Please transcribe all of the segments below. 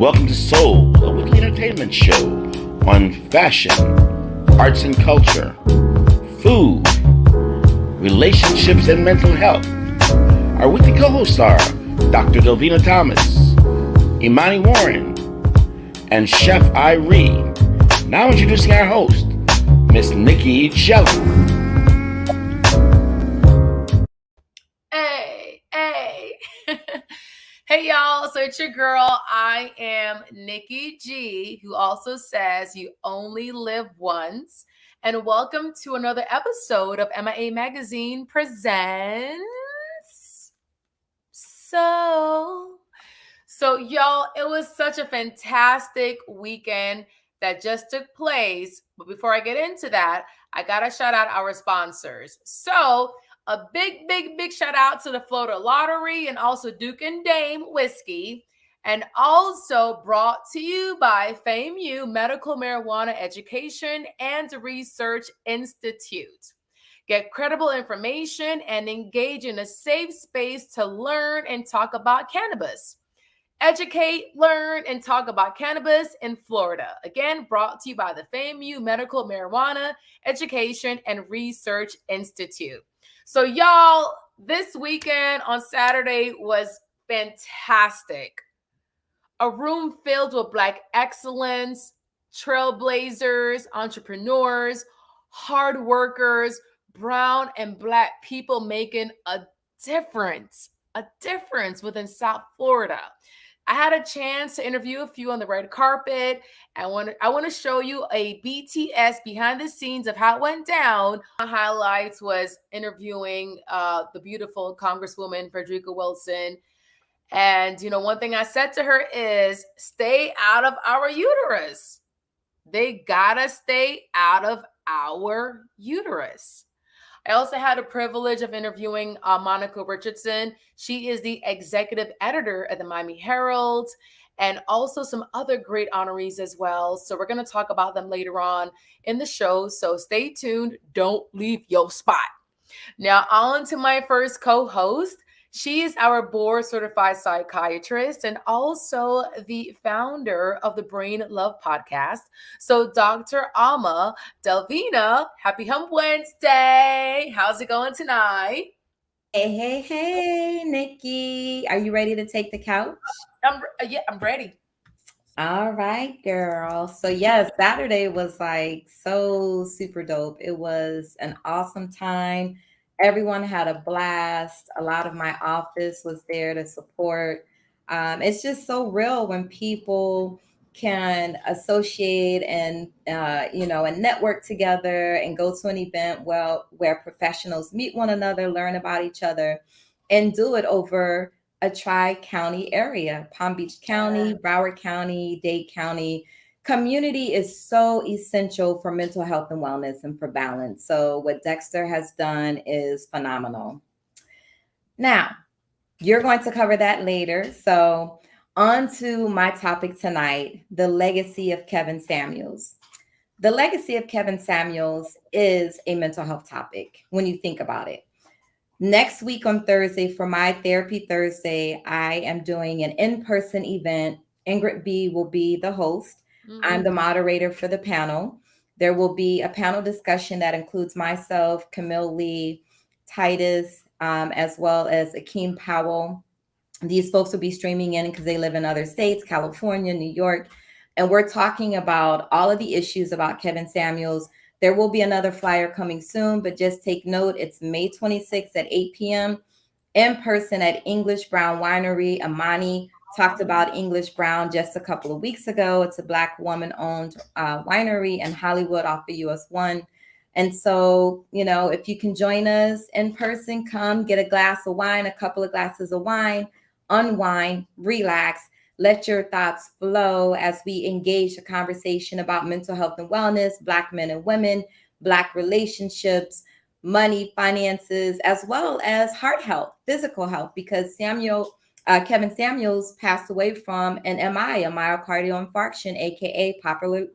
Welcome to Soul, a weekly entertainment show on fashion, arts and culture, food, relationships, and mental health. Our weekly co-hosts are Dr. Delvena Thomas, Imani Warren, and Chef Irie. Now introducing our host, Miss Nicky Gelin. Hey y'all, so it's your girl. I am Nicky G, who also says you only live once. And welcome to another episode of MIA Magazine Presents. So y'all, it was such a fantastic weekend that just took place. But before I get into that, I gotta shout out our sponsors. So a big shout out to the Florida Lottery and also Duke and Dame Whiskey. And also brought to you by FAMU Medical Marijuana Education and Research Institute. Get credible information and engage in a safe space to learn and talk about cannabis. Educate, learn, and talk about cannabis in Florida. Again, brought to you by the FAMU Medical Marijuana Education and Research Institute. So y'all, this weekend on Saturday was fantastic. A room filled with Black excellence, trailblazers, entrepreneurs, hard workers, brown and Black people making a difference within South Florida. I had a chance to interview a few on the red carpet. I want to show you a BTS behind the scenes of how it went down. My highlights was interviewing the beautiful Congresswoman Frederica Wilson. And, one thing I said to her is stay out of our uterus. They gotta stay out of our uterus. I also had the privilege of interviewing Monica Richardson. She is the executive editor at the Miami Herald and also some other great honorees as well. So we're going to talk about them later on in the show. So stay tuned. Don't leave your spot. Now on to my first co-host. She is our board certified psychiatrist and also the founder of the Brain Love podcast. So Dr. Alma Delvena, happy Hump Wednesday. How's it going tonight? Hey, Nicky. Are you ready to take the couch? I'm ready. All right, girl. So yes, Saturday was like so super dope. It was an awesome time. Everyone had a blast. A lot of my office was there to support. It's just so real when people can associate and and network together and go to an event where professionals meet one another, learn about each other, and do it over a tri-county area: Palm Beach County, Broward County, Dade County. Community is so essential for mental health and wellness and for balance. So what Dexter has done is phenomenal. Now, you're going to cover that later. So on to my topic tonight, the legacy of Kevin Samuels. The legacy of Kevin Samuels is a mental health topic when you think about it. Next week on Thursday, for my Therapy Thursday, I am doing an in-person event. Ingrid B will be the host. I'm the moderator for the panel. There will be a panel discussion that includes myself, Camille Lee, Titus, as well as Akeem Powell. These folks will be streaming in because they live in other states, California, New York. And we're talking about all of the issues about Kevin Samuels. There will be another flyer coming soon, but just take note, it's May 26th at 8 p.m. in person at English Brown Winery. Imani talked about English Brown just a couple of weeks ago. It's a Black woman-owned winery in Hollywood off of US 1. And so, if you can join us in person, come get a glass of wine, a couple of glasses of wine, unwind, relax, let your thoughts flow as we engage a conversation about mental health and wellness, Black men and women, Black relationships, money, finances, as well as heart health, physical health, because Kevin Samuels passed away from an MI, a myocardial infarction, aka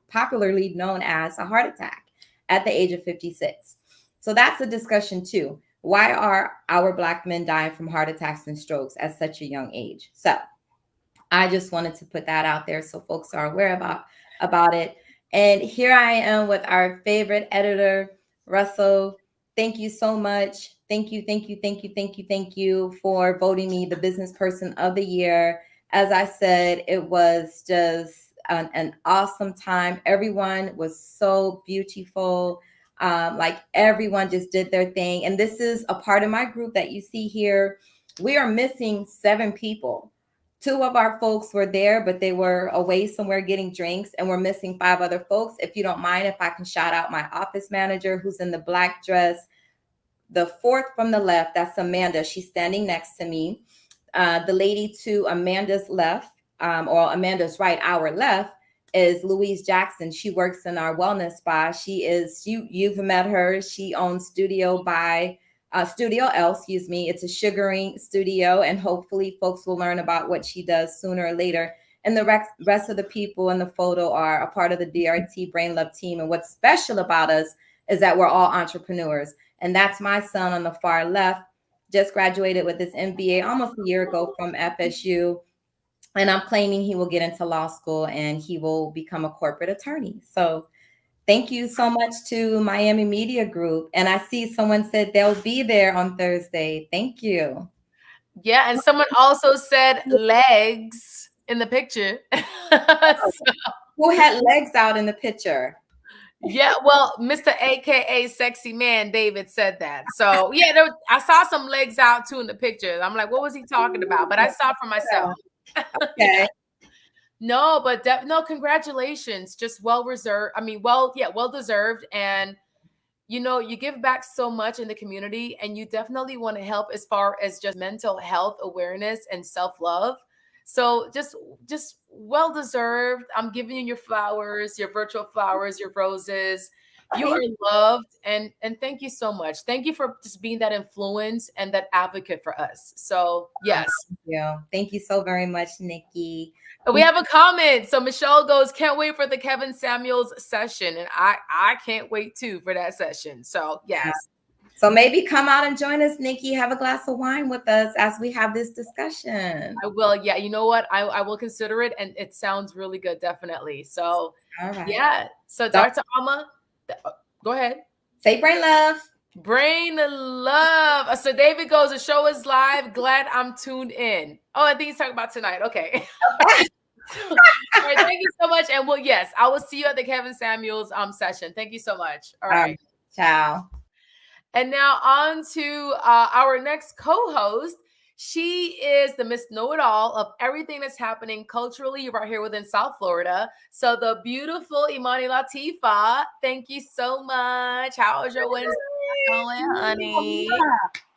popularly known as a heart attack, at the age of 56. So that's a discussion too. Why are our Black men dying from heart attacks and strokes at such a young age? So I just wanted to put that out there so folks are aware about it. And here I am with our favorite editor, Russell. Thank you so much. Thank you for voting me the Business Person of the Year. As I said, it was just an awesome time. Everyone was so beautiful. Like everyone just did their thing. And this is a part of my group that you see here. We are missing 7 people. 2 of our folks were there, but they were away somewhere getting drinks, and we're missing 5 other folks. If you don't mind, if I can shout out my office manager who's in the black dress, the 4th from the left, that's Amanda. She's standing next to me. The lady to Amanda's left, or Amanda's right, our left, is Louise Jackson. She works in our wellness spa. You've met her. She owns Studio L, excuse me. It's a sugaring studio, and hopefully folks will learn about what she does sooner or later. And the rest of the people in the photo are a part of the DRT Brain Love team. And what's special about us is that we're all entrepreneurs. And that's my son on the far left, just graduated with his MBA almost a year ago from FSU. And I'm claiming he will get into law school and he will become a corporate attorney. So thank you so much to Miami Media Group. And I see someone said they'll be there on Thursday. Thank you. Yeah, and someone also said legs in the picture. Who had legs out in the picture? Yeah, well, Mr. AKA Sexy Man David said that. So yeah, I saw some legs out too in the picture. I'm like, what was he talking about? But I saw for myself. Okay. No, but no, congratulations. Just well deserved. And you give back so much in the community, and you definitely want to help as far as just mental health awareness and self-love. So just well deserved. I'm giving you your flowers, your virtual flowers, your roses. You are loved, and thank you so much. Thank you for just being that influence and that advocate for us. So yes. Thank you so very much, Nikki. We have a comment. So Michelle goes, can't wait for the Kevin Samuels session. And I can't wait too for that session. So yes. So maybe come out and join us, Nikki. Have a glass of wine with us as we have this discussion. I will. Yeah. You know what? I will consider it. And it sounds really good. Definitely. So yeah. So Dr. Alma, go ahead. Say brain love. Brain love. So David goes, the show is live. Glad I'm tuned in. Oh, I think he's talking about tonight. Okay. All right, thank you so much. And yes, I will see you at the Kevin Samuels session. Thank you so much. All right. Ciao. And now on to our next co-host. She is the Miss Know-It-All of everything that's happening culturally right here within South Florida. So the beautiful Imani Latifa, thank you so much. How was your Wednesday going, honey?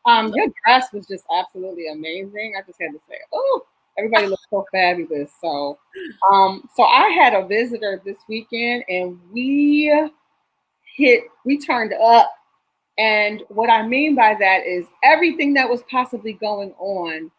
Your dress was just absolutely amazing. I just had to say, oh, everybody looks so fabulous. So I had a visitor this weekend, and we turned up. And what I mean by that is everything that was possibly going on,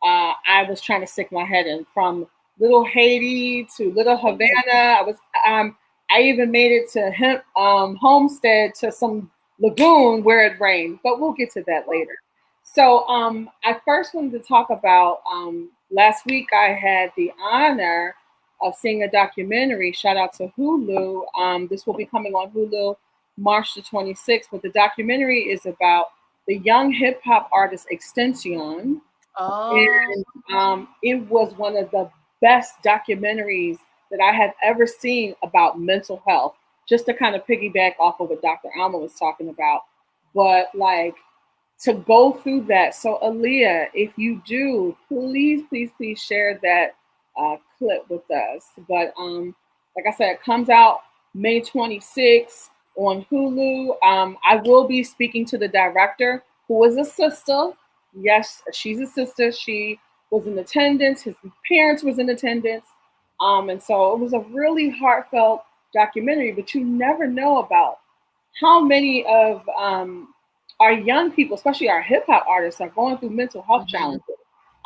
I was trying to stick my head in, from Little Haiti to Little Havana. I even made it to Homestead, to some lagoon where it rained, but we'll get to that later. So I first wanted to talk about last week I had the honor of seeing a documentary. Shout out to Hulu. This will be coming on Hulu March the 26th, but the documentary is about the young hip hop artist Extension. And it was one of the best documentaries that I have ever seen about mental health, just to kind of piggyback off of what Dr. Alma was talking about. But like, to go through that. So Aaliyah, if you do, please share that clip with us. But like I said, it comes out May 26th. On Hulu. I will be speaking to the director, who is a sister. Yes, she's a sister. She was in attendance. His parents was in attendance. And so it was a really heartfelt documentary, but you never know about how many of our young people, especially our hip hop artists, are going through mental health challenges.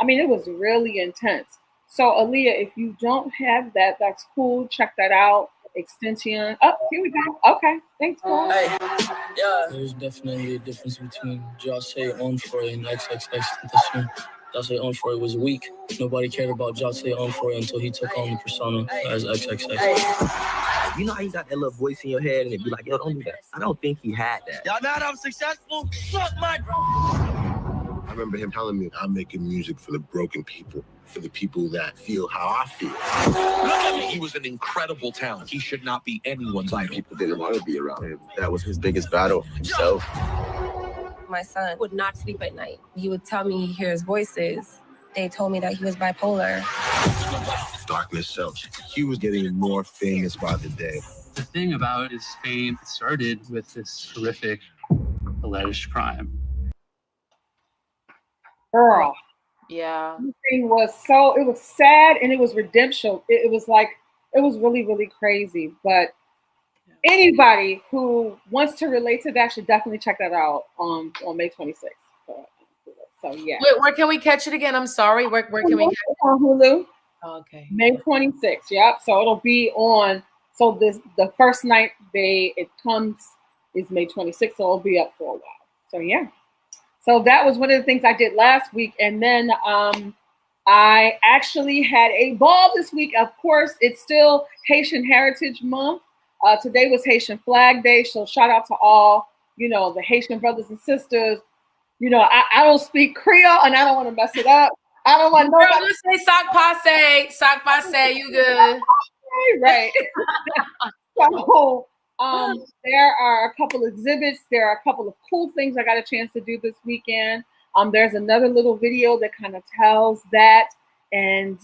I mean, it was really intense. So Aaliyah, if you don't have that, that's cool. Check that out. Extension. Oh, here we go. Okay, thanks, Paul. Yeah. There's definitely a difference between Josh Encore and XXXTentacion. Jose Onfroy was weak. Nobody cared about Jose Onfroy until he took on the persona as XXX. You know how you got that little voice in your head and it'd be like, yo, don't do that. I don't think he had that. Y'all know I'm successful? Suck my... I remember him telling me, I'm making music for the broken people, for the people that feel how I feel. Look at me. He was an incredible talent. He should not be anyone's idol. People didn't want to be around him. That was his biggest battle, himself. My son would not sleep at night. He would tell me he hears voices. They told me that he was bipolar. Darkness sells. He was getting more famous by the day. The thing about his fame started with this horrific alleged crime. Girl. Yeah. The thing was it was sad and it was redemption. It was really, really crazy. But anybody who wants to relate to that should definitely check that out on May 26th. So yeah. Wait, where can we catch it again? I'm sorry. Where can we catch it? On Hulu. Oh, okay. May 26th. Yep. So it'll be on. So the first night it comes is May 26th. So it'll be up for a while. So yeah. So that was one of the things I did last week. And then I actually had a ball this week. Of course, it's still Haitian Heritage Month. Today was Haitian Flag Day. So shout out to all, the Haitian brothers and sisters. I don't speak Creole and I don't want to mess it up. I don't want nobody to say sock passe, you good. Right. So there are a couple of exhibits. There are a couple of cool things I got a chance to do this weekend. There's another little video that kind of tells that. And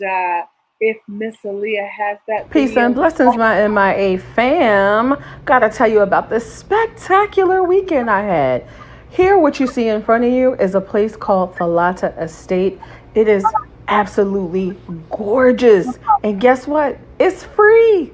if Miss Aaliyah has that Peace video. and blessings, my MIA fam. Gotta tell you about this spectacular weekend I had. Here, what you see in front of you is a place called Thalata Estate. It is absolutely gorgeous. And guess what? It's free.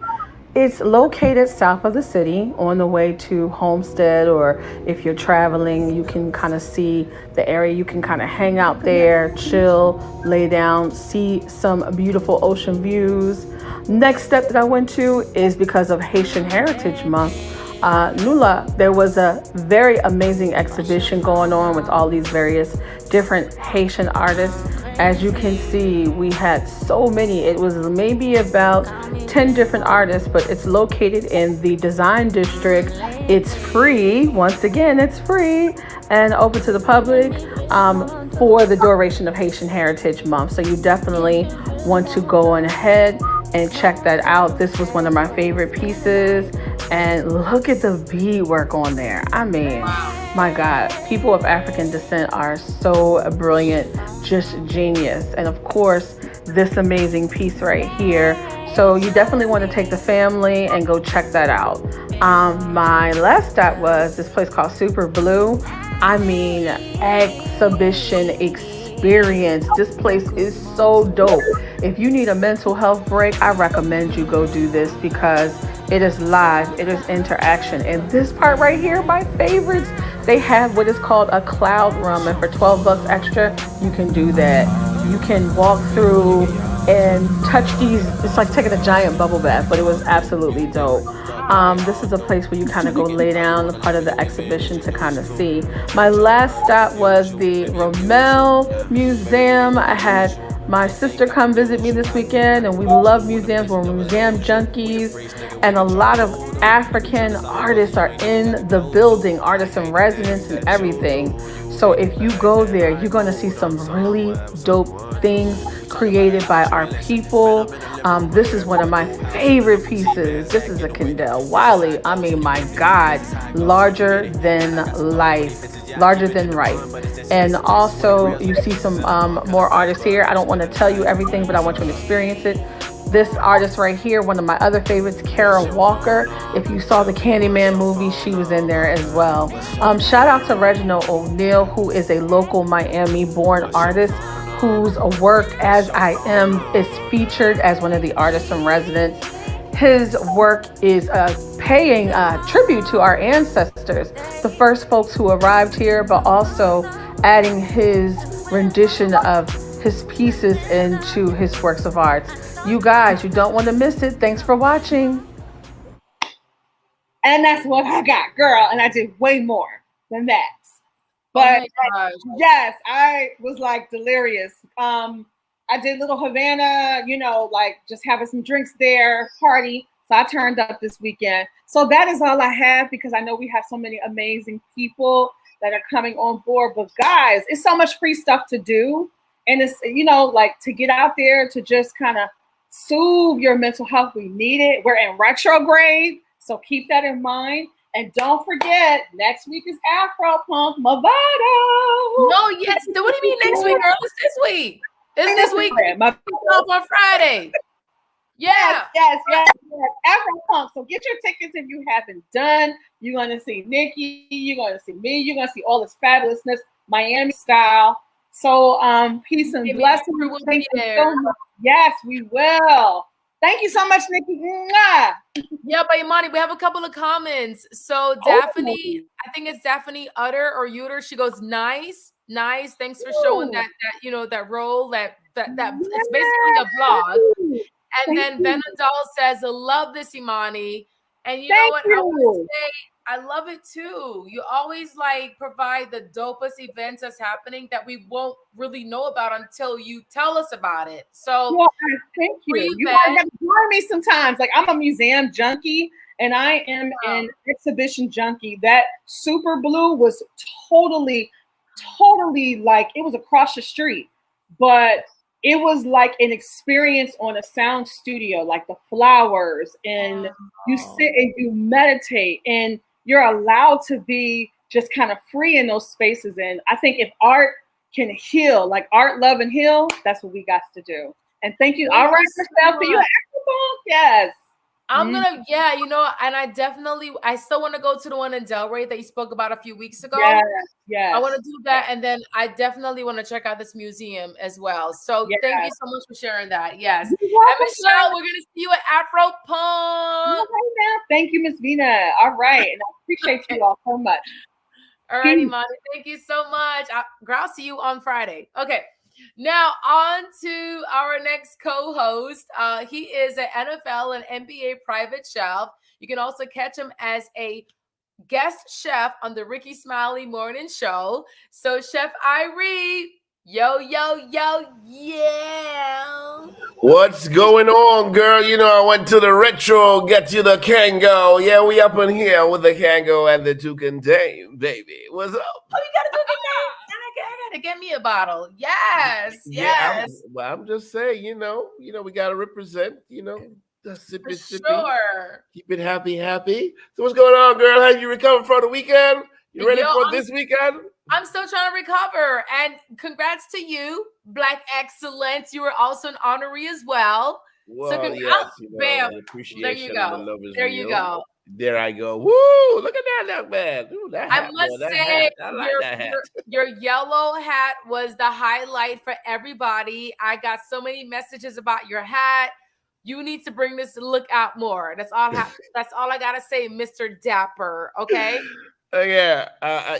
It's located south of the city on the way to Homestead, or if you're traveling, you can kind of see the area. You can kind of hang out there, chill, lay down, see some beautiful ocean views. Next step that I went to is because of Haitian Heritage Month. Nula, there was a very amazing exhibition going on with all these various different Haitian artists. As you can see, we had so many. It was maybe about 10 different artists, but it's located in the Design District. It's free. Once again, it's free and open to the public for the duration of Haitian Heritage Month. So you definitely want to go on ahead and check that out. This was one of my favorite pieces. And look at the beadwork on there. I mean, my God, people of African descent are so brilliant, just genius. And of course, this amazing piece right here. So you definitely want to take the family and go check that out. My last stop was this place called Super Blue. I mean, exhibition experience. This place is so dope. If you need a mental health break, I recommend you go do this because it is live, it is interaction. And this part right here, my favorites, they have what is called a cloud room. And for $12 extra, you can do that. You can walk through and touch these. It's like taking a giant bubble bath, but it was absolutely dope. This is a place where you kind of go lay down, a part of the exhibition to kind of see. My last stop was the Romell Museum. I had my sister come visit me this weekend, and we love museums. We're museum junkies, and a lot of African artists are in the building, artists in residence and everything. So if you go there, you're going to see some really dope things created by our people. This is one of my favorite pieces. This is a Kendall Wiley. I mean, my God, larger than life. Larger than life. And also you see some more artists here. I don't want to tell you everything, but I want you to experience it. This artist right here, one of my other favorites, Kara Walker. If you saw the Candyman movie, she was in there as well. Shout out to Reginald O'Neill, who is a local Miami-born artist whose work, As I Am, is featured as one of the artists in residence. His work is paying tribute to our ancestors, the first folks who arrived here, but also adding his rendition of his pieces into his works of art. You guys, you don't want to miss it. Thanks for watching. And that's what I got, girl. And I did way more than that. But yes, I was like delirious. I did Little Havana, like just having some drinks there, party. So I turned up this weekend. So that is all I have because I know we have so many amazing people that are coming on board. But guys, it's so much free stuff to do. And it's, like to get out there to just kind of soothe your mental health. We need it. We're in retrograde. So keep that in mind. And don't forget, next week is Afro Punk Movado. No, yes. What do you mean next week, girl? It's this week. It's this week. On Friday. Yeah. Yes. Afro Punk. So get your tickets if you haven't done. You're going to see Nicky. You're going to see me. You're going to see all this fabulousness, Miami style. So peace and blessings. Thank you so much. Yes, we will. Thank you so much, Nicky. Yeah, but Imani, we have a couple of comments. So Daphne, I think it's Daphne Utter or Uter. She goes, nice. Thanks for showing that that role that it's basically a blog. And then Venadal says, I love this, Imani. And you know what? I would say I love it too. You always provide the dopest events that's happening that we won't really know about until you tell us about it. So thank you. You guys have to join me sometimes. I'm a museum junkie and I am an exhibition junkie. That Super Blue was totally it was across the street, but it was like an experience on a sound studio, like the flowers, and you sit and you meditate and you're allowed to be just kind of free in those spaces. And I think if art can heal, like art, love, and heal, that's what we got to do. And thank you. All right, Michelle, for you. Yes. I'm gonna, and I still want to go to the one in Delray that you spoke about a few weeks ago. Yes. I want to do that, and then I definitely want to check out this museum as well. So thank you so much for sharing that. Yes, and Michelle, we're gonna see you at Afro Punk. Thank you, Miss Vina. All right, and I appreciate you all so much. All right, Imani, thank you so much. I'll see you on Friday. Okay. Now on to our next co-host. He is an NFL and NBA private chef. You can also catch him as a guest chef on the Ricky Smiley Morning Show. So Chef Irie, yo, yeah. What's going on, girl? I went to the retro, get you the Kango. Yeah, we up in here with the Kango and the Toucan Dame, baby. What's up? Oh, you got a Toucan Dame? I gotta get me a bottle. Yes. I'm just saying, we gotta represent, the sippy. Sure. Keep it happy. So what's going on, girl? How you recover from the weekend? You ready for this weekend? I'm still trying to recover. And congrats to you, Black Excellence. You were also an honoree as well. Well, so yes, bam. Appreciation. There you go. There you go. There I go. Woo! Look at that, young man. Ooh, that hat, I must say, I like that hat. Your yellow hat was the highlight for everybody. I got so many messages about your hat. You need to bring this look out more. That's all. That's all I gotta say, Mr. Dapper. Okay. Yeah. I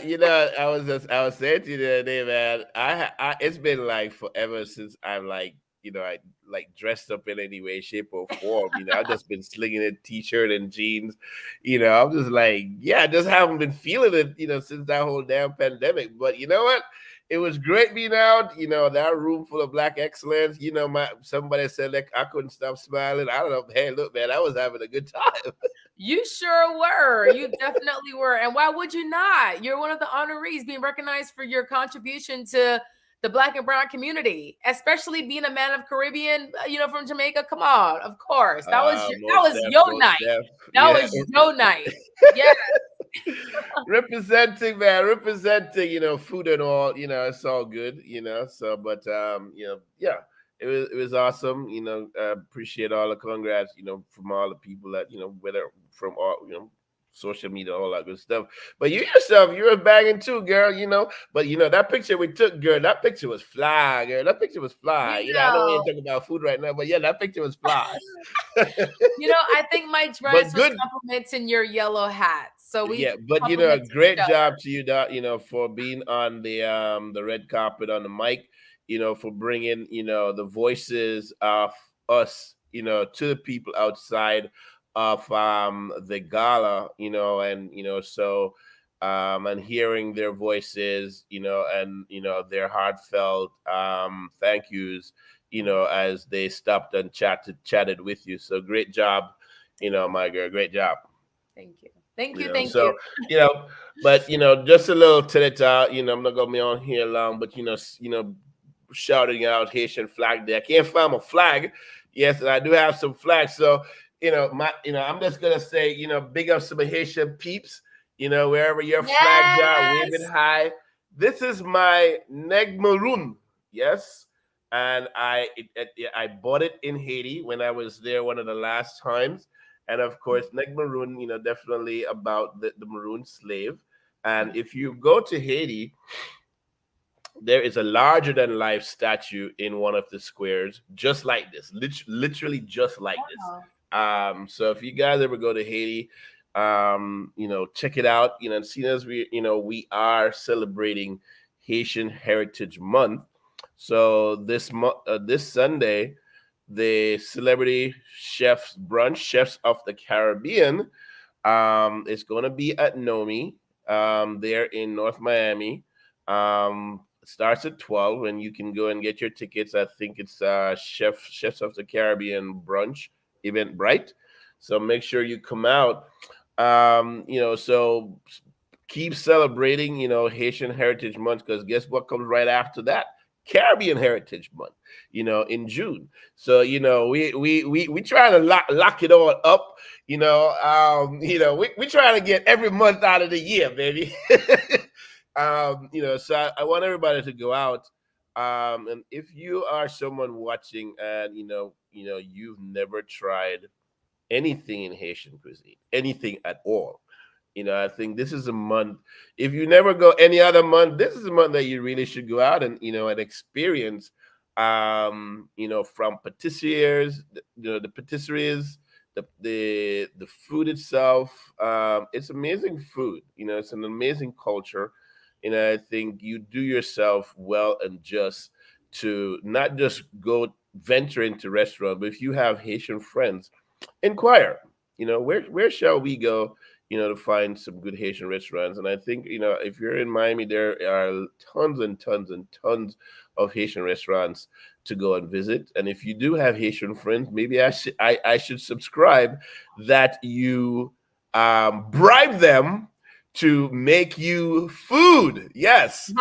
was saying to you the other day, man. I it's been forever since I'm I dressed up in any way, shape, or form. I've just been slinging a t-shirt and jeans. I'm just I just haven't been feeling it, since that whole damn pandemic. But you know what? It was great being out, that room full of Black excellence. Somebody said I couldn't stop smiling. I don't know. Hey, look, man, I was having a good time. You sure were. You definitely were. And why would you not? You're one of the honorees being recognized for your contribution to the Black and brown community, especially being a man of Caribbean, from Jamaica. Come on, of course. That was your night. That was your night. Yeah. Representing, man, food and all, it's all good, so, but, it was awesome, appreciate all the congrats, from all the people that, whether from all, social media, all that good stuff. But you yourself, you were banging too, girl, but that picture we took, girl, that picture was fly, girl. That picture was fly. I know we ain't talking about food right now, but yeah, that picture was fly. I think my dress was complimenting your yellow hat. So but great job to you, for being on the red carpet on the mic, for bringing, the voices of us, to the people outside of the gala, and so and hearing their voices, and their heartfelt thank yous, as they stopped and chatted with you. So great job, my girl, great job. Thank you. Thank you. So but just a little tita, I'm not gonna be on here long, but shouting out Haitian Flag Day. I can't find my flag. Yes, and I do have some flags. So I'm just gonna say, big up some Haitian peeps. Wherever your flags are, wave it high. This is my neg maroon. Yes, and I bought it in Haiti when I was there one of the last times. And of course, neg maroon, definitely about the maroon slave. And if you go to Haiti, there is a larger than life statue in one of the squares, just like this, literally just like this. So if you guys ever go to Haiti, check it out. Seeing as we are celebrating Haitian Heritage Month, so this Sunday, the Celebrity Chefs Brunch, Chefs of the Caribbean, is going to be at Nomi, there in North Miami. Starts at 12, and you can go and get your tickets. I think it's Chefs of the Caribbean brunch, Eventbrite. So make sure you come out. So keep celebrating, Haitian Heritage Month, because guess what comes right after that? Caribbean Heritage Month, in June. So we trying to lock it all up. We trying to get every month out of the year, baby. So I want everybody to go out. And if you are someone watching and you've never tried anything in Haitian cuisine, anything at all, I think this is a month. If you never go any other month, this is a month that you really should go out and and experience. From patisseries, the patisseries, the food itself. It's amazing food. It's an amazing culture. I think you do yourself well and just to not just go venture into restaurant, but if you have Haitian friends, inquire. Where shall we go? To find some good Haitian restaurants. And I think if you're in Miami, there are tons and tons and tons of Haitian restaurants to go and visit. And if you do have Haitian friends, maybe I should subscribe that you bribe them to make you food. Yes.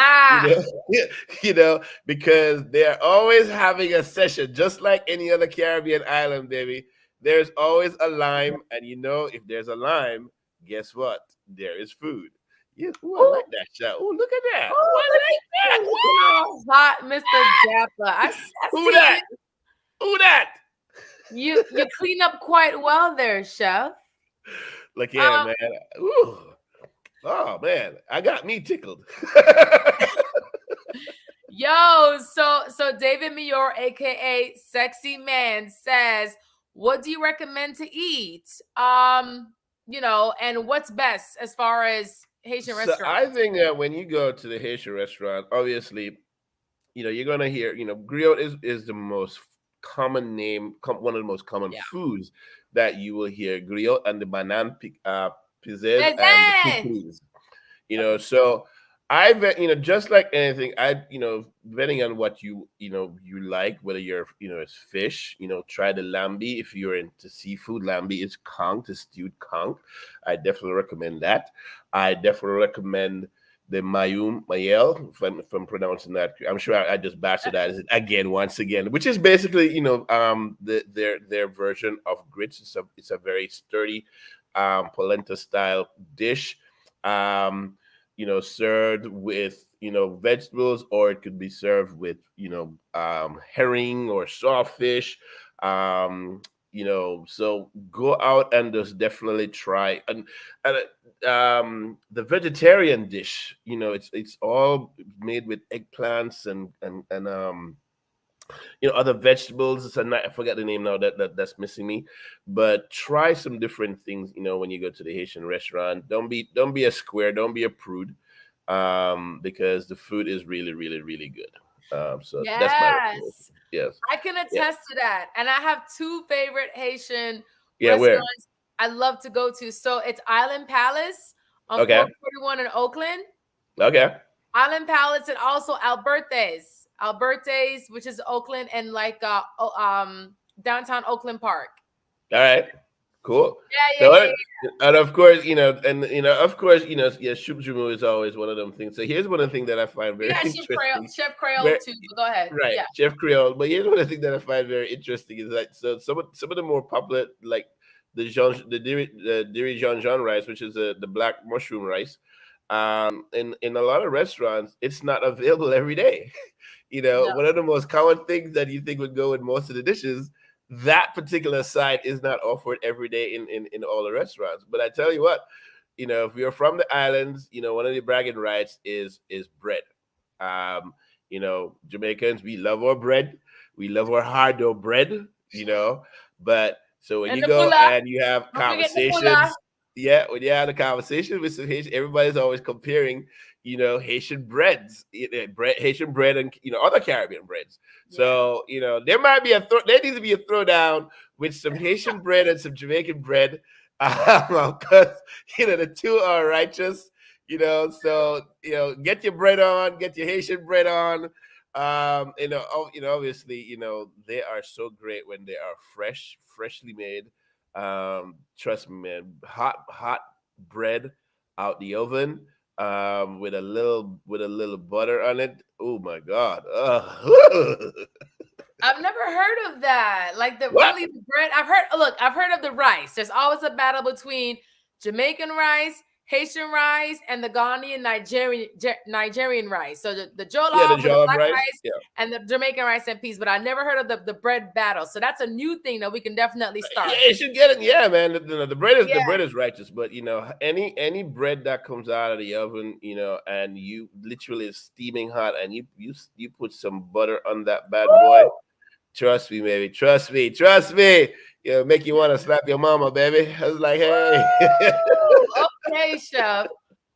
Because they're always having a session, just like any other Caribbean island, baby. There's always a lime, and if there's a lime, guess what? There is food. Yeah, I like that shot. Oh, look at that. I like that. Hot, Mr. Zappa. I Who see that? Who that? You clean up quite well there, chef. Look, yeah, man. Ooh. Oh man, I got me tickled. Yo, so David Mior, aka Sexy Man, says, what do you recommend to eat? And what's best as far as Haitian restaurants? I think that when you go to the Haitian restaurant, obviously, you're gonna hear, griot is the most common name, one of the most common foods that you will hear. Griot and the banane pizza and the cookies. So I just like anything, depending on what you like, whether you're it's fish, try the lambi. If you're into seafood, lambi is conch, the stewed conch. I definitely recommend that. I definitely recommend the mayel, if I'm pronouncing that. I'm sure I just bastardized that again, once again, which is basically their version of grits. It's a very sturdy polenta style dish. Served with vegetables, or it could be served with herring or sawfish. So go out and just definitely try. And the vegetarian dish, it's all made with eggplants and other vegetables. I forget the name now. That's missing me. But try some different things. When you go to the Haitian restaurant, don't be a square. Don't be a prude, because the food is really, really, really good. So that's my recommendation. Yes, I can attest to that. And I have two favorite Haitian restaurants I love to go to. So it's Island Palace on Okay. 441 in Oakland. Okay. Island Palace, and also Albertes, which is Oakland, and like downtown Oakland Park. All right. Cool. Yeah. And of course, Shoop Jumu is always one of them things. So here's one of the things that I find very interesting. Chef Creole too. But go ahead. Right, Yeah. Chef Creole. But here's one of the things that I find very interesting is that so some of the more popular, like the Diri Jean rice, which is the black mushroom rice. In a lot of restaurants, it's not available every day. One of the most common things that you think would go with most of the dishes, that particular side is not offered every day in all the restaurants. But I tell you what, if you're from the islands, one of the bragging rights is bread. Jamaicans, we love our bread. We love our hard dough bread, But so when you go and you have conversations, when you have a conversation with some Haitian, everybody's always comparing, Haitian breads, Haitian bread and other Caribbean breads. Yeah. So there might be there needs to be a throwdown with some Haitian bread and some Jamaican bread, because the two are righteous. So get your bread on, get your Haitian bread on. Obviously, they are so great when they are freshly made. Trust me, man, hot bread out the oven, with a little butter on it. Oh my God. I've never heard of that. Like the bread. I've heard of the rice. There's always a battle between Jamaican rice, Haitian rice, and the Ghanaian Nigerian rice. So the jollof, the black rice, and the Jamaican rice and peas. But I never heard of the bread battle. So that's a new thing that we can definitely start. Yeah, you should get it. Yeah, man. The bread is righteous, but any bread that comes out of the oven, and you literally is steaming hot, and you put some butter on that bad boy. Trust me, baby. Trust me. Make you want to slap your mama, baby. I was like, hey. Okay, Chef.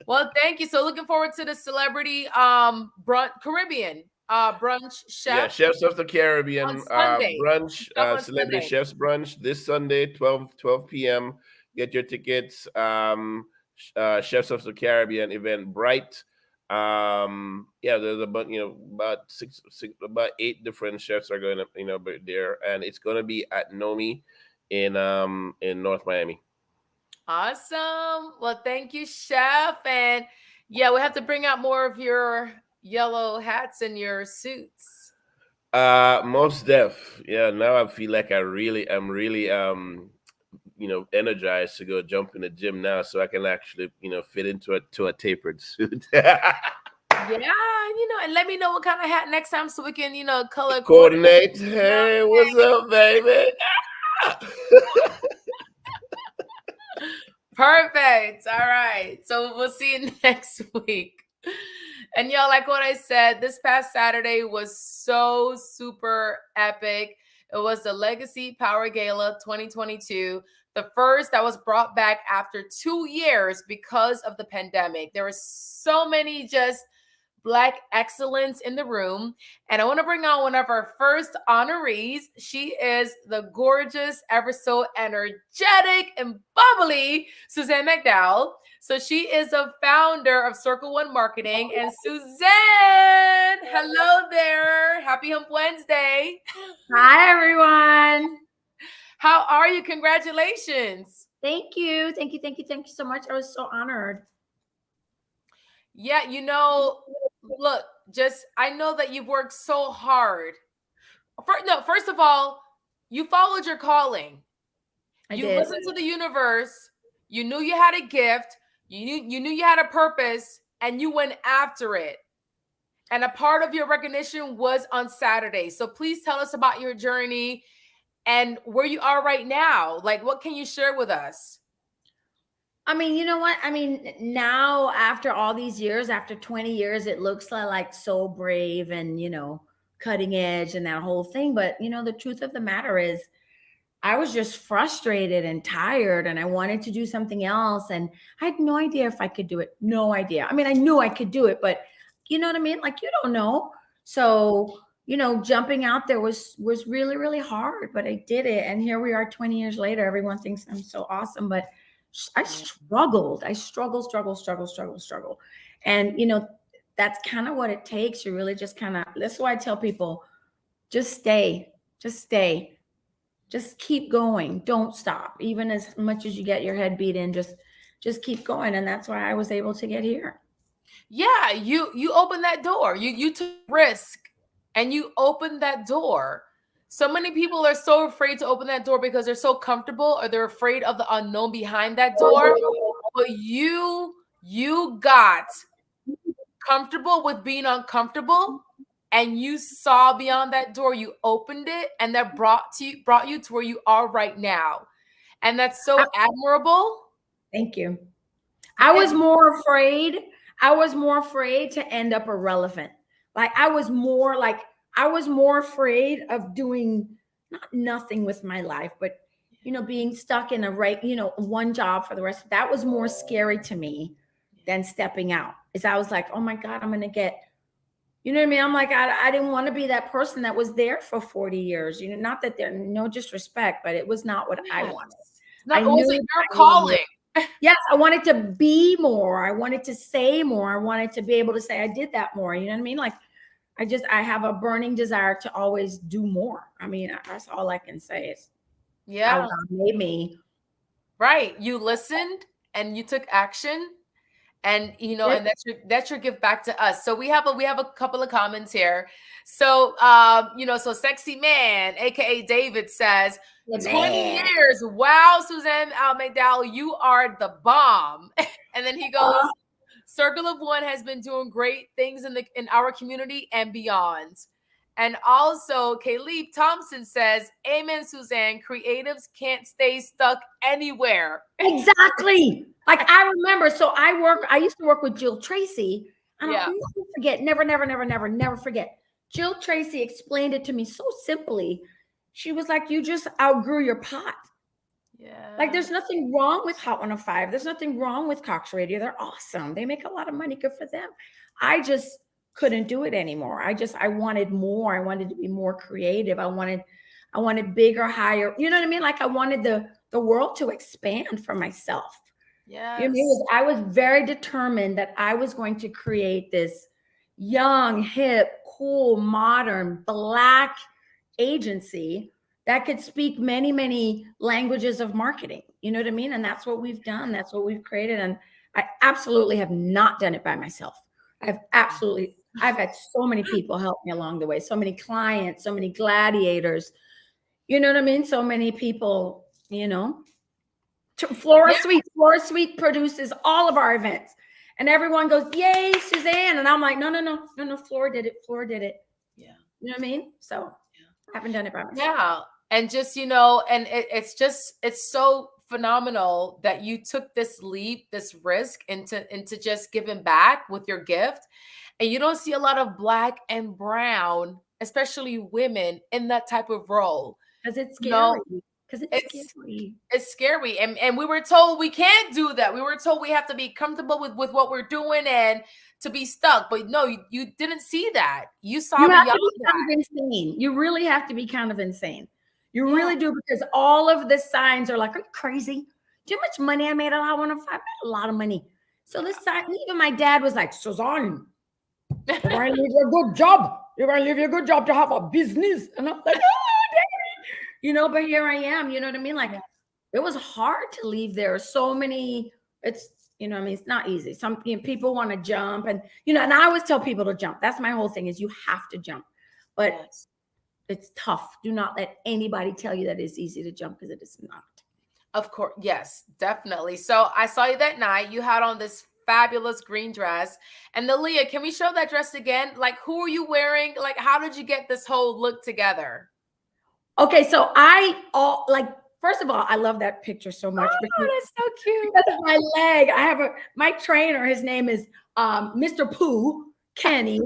Well, thank you. So looking forward to the celebrity Caribbean brunch, Chef. Yeah, Chefs of the Caribbean brunch, celebrity chefs brunch this Sunday, 12 p.m. Get your tickets. Chefs of the Caribbean event, Bright. There's about about 8 different chefs are going to be there, and it's going to be at Nomi in North Miami. Awesome. Well, thank you, Chef. And yeah, we have to bring out more of your yellow hats and your suits. Most def. Yeah, now I feel like I'm really energized to go jump in the gym now, so I can actually fit into a tapered suit. Yeah, and let me know what kind of hat next time so we can color coordinate. Hey, what's up, baby? Perfect. All right. So we'll see you next week. And y'all, like what I said, this past Saturday was so super epic. It was the Legacy Power Gala 2022, the first that was brought back after 2 years because of the pandemic. There were so many just Black excellence in the room. And I want to bring on one of our first honorees. She is the gorgeous, ever so energetic and bubbly Suzanne McDowell. So she is a founder of Circle One Marketing. And Suzanne, hello there. Happy Hump Wednesday. Hi, everyone. How are you? Congratulations. Thank you. Thank you so much. I was so honored. Yeah, look, I know that you've worked so hard. First of all, you followed your calling. You listened to the universe. You knew you had a gift. You knew you had a purpose, and you went after it. And a part of your recognition was on Saturday. So please tell us about your journey and where you are right now. Like, what can you share with us? I mean, you know what? I mean, now after all these years, after 20 years, it looks like so brave and, cutting edge and that whole thing. But, the truth of the matter is I was just frustrated and tired and I wanted to do something else. And I had no idea if I could do it. No idea. I mean, I knew I could do it, but you know what I mean? Like, you don't know. So, jumping out there was really, really hard, but I did it. And here we are 20 years later. Everyone thinks I'm so awesome, but struggled. I struggle. And, that's kind of what it takes. You really just that's why I tell people, just stay, just keep going. Don't stop. Even as much as you get your head beat in, just keep going. And that's why I was able to get here. Yeah, you opened that door. You took risk and you opened that door. So many people are so afraid to open that door because they're so comfortable, or they're afraid of the unknown behind that door. But you got comfortable with being uncomfortable, and you saw beyond that door. You opened it, and that brought you to where you are right now. And that's so admirable. Thank you. I was more afraid to end up irrelevant. Like I was more afraid of doing nothing with my life, but being stuck in one job for the rest. That was more scary to me than stepping out. Is I was like, oh my God, I'm gonna get, you know what I mean? I'm like, I didn't want to be that person that was there for 40 years. Not that there, no disrespect, but it was not what I wanted. It wasn't your calling. Yes, I wanted to be more. I wanted to say more. I wanted to be able to say I did that more. You know what I mean? Like, I have a burning desire to always do more. I mean, that's all I can say is, how God made me. Right. You listened and you took action, and and that's your gift back to us. So we have a couple of comments here. So so Sexy Man, aka David, says 20 years. Wow, Suzanne McDowell, you are the bomb. And then he goes, Circle of One has been doing great things in our community and beyond. And also Kaylee Thompson says, amen, Suzanne. Creatives can't stay stuck anywhere. Exactly. Like I remember, so I used to work with Jill Tracy, and I'll never forget. Jill Tracy explained it to me so simply. She was like, you just outgrew your pot. Yeah. Like there's nothing wrong with Hot 105. There's nothing wrong with Cox Radio. They're awesome. They make a lot of money. Good for them. I just couldn't do it anymore. I wanted more. I wanted to be more creative. I wanted bigger, higher. You know what I mean? Like I wanted the world to expand for myself. Yeah. I was very determined that I was going to create this young, hip, cool, modern, Black agency that could speak many, many languages of marketing. You know what I mean? And that's what we've done. That's what we've created. And I absolutely have not done it by myself. I've had so many people help me along the way. So many clients, so many gladiators. You know what I mean? So many people, Flora Sweet produces all of our events. And everyone goes, yay, Suzanne. And I'm like, no, Flora did it. Yeah. You know what I mean? So I haven't done it by myself. Yeah. And just, and it's so phenomenal that you took this leap, this risk into just giving back with your gift. And you don't see a lot of Black and brown, especially women, in that type of role. Because it's scary. It's scary. And we were told we can't do that. We were told we have to be comfortable with what we're doing and to be stuck. But no, you didn't see that. You saw beyond that. Kind of insane. You really have to be kind of insane. You really do, because all of the signs are like, are you crazy? Do you know how much money I made on Hot 105? I made a lot of money. So this sign, even my dad was like, Suzanne, you're going to leave your good job. You're going to leave your good job to have a business. And I'm like, oh, Daddy. But here I am. You know what I mean? Like, it was hard to leave there. So many, it's not easy. Some people want to jump, and, and I always tell people to jump. That's my whole thing, is you have to jump. But it's tough. Do not let anybody tell you that it's easy to jump, because it is not. Of course. Yes, definitely. So I saw you that night. You had on this fabulous green dress. And Leah, can we show that dress again? Like, who are you wearing? Like, how did you get this whole look together? Okay, so first of all, I love that picture so much. Oh, that's so cute. Because of my leg. I have my trainer, his name is Mr. Pooh, Kenny.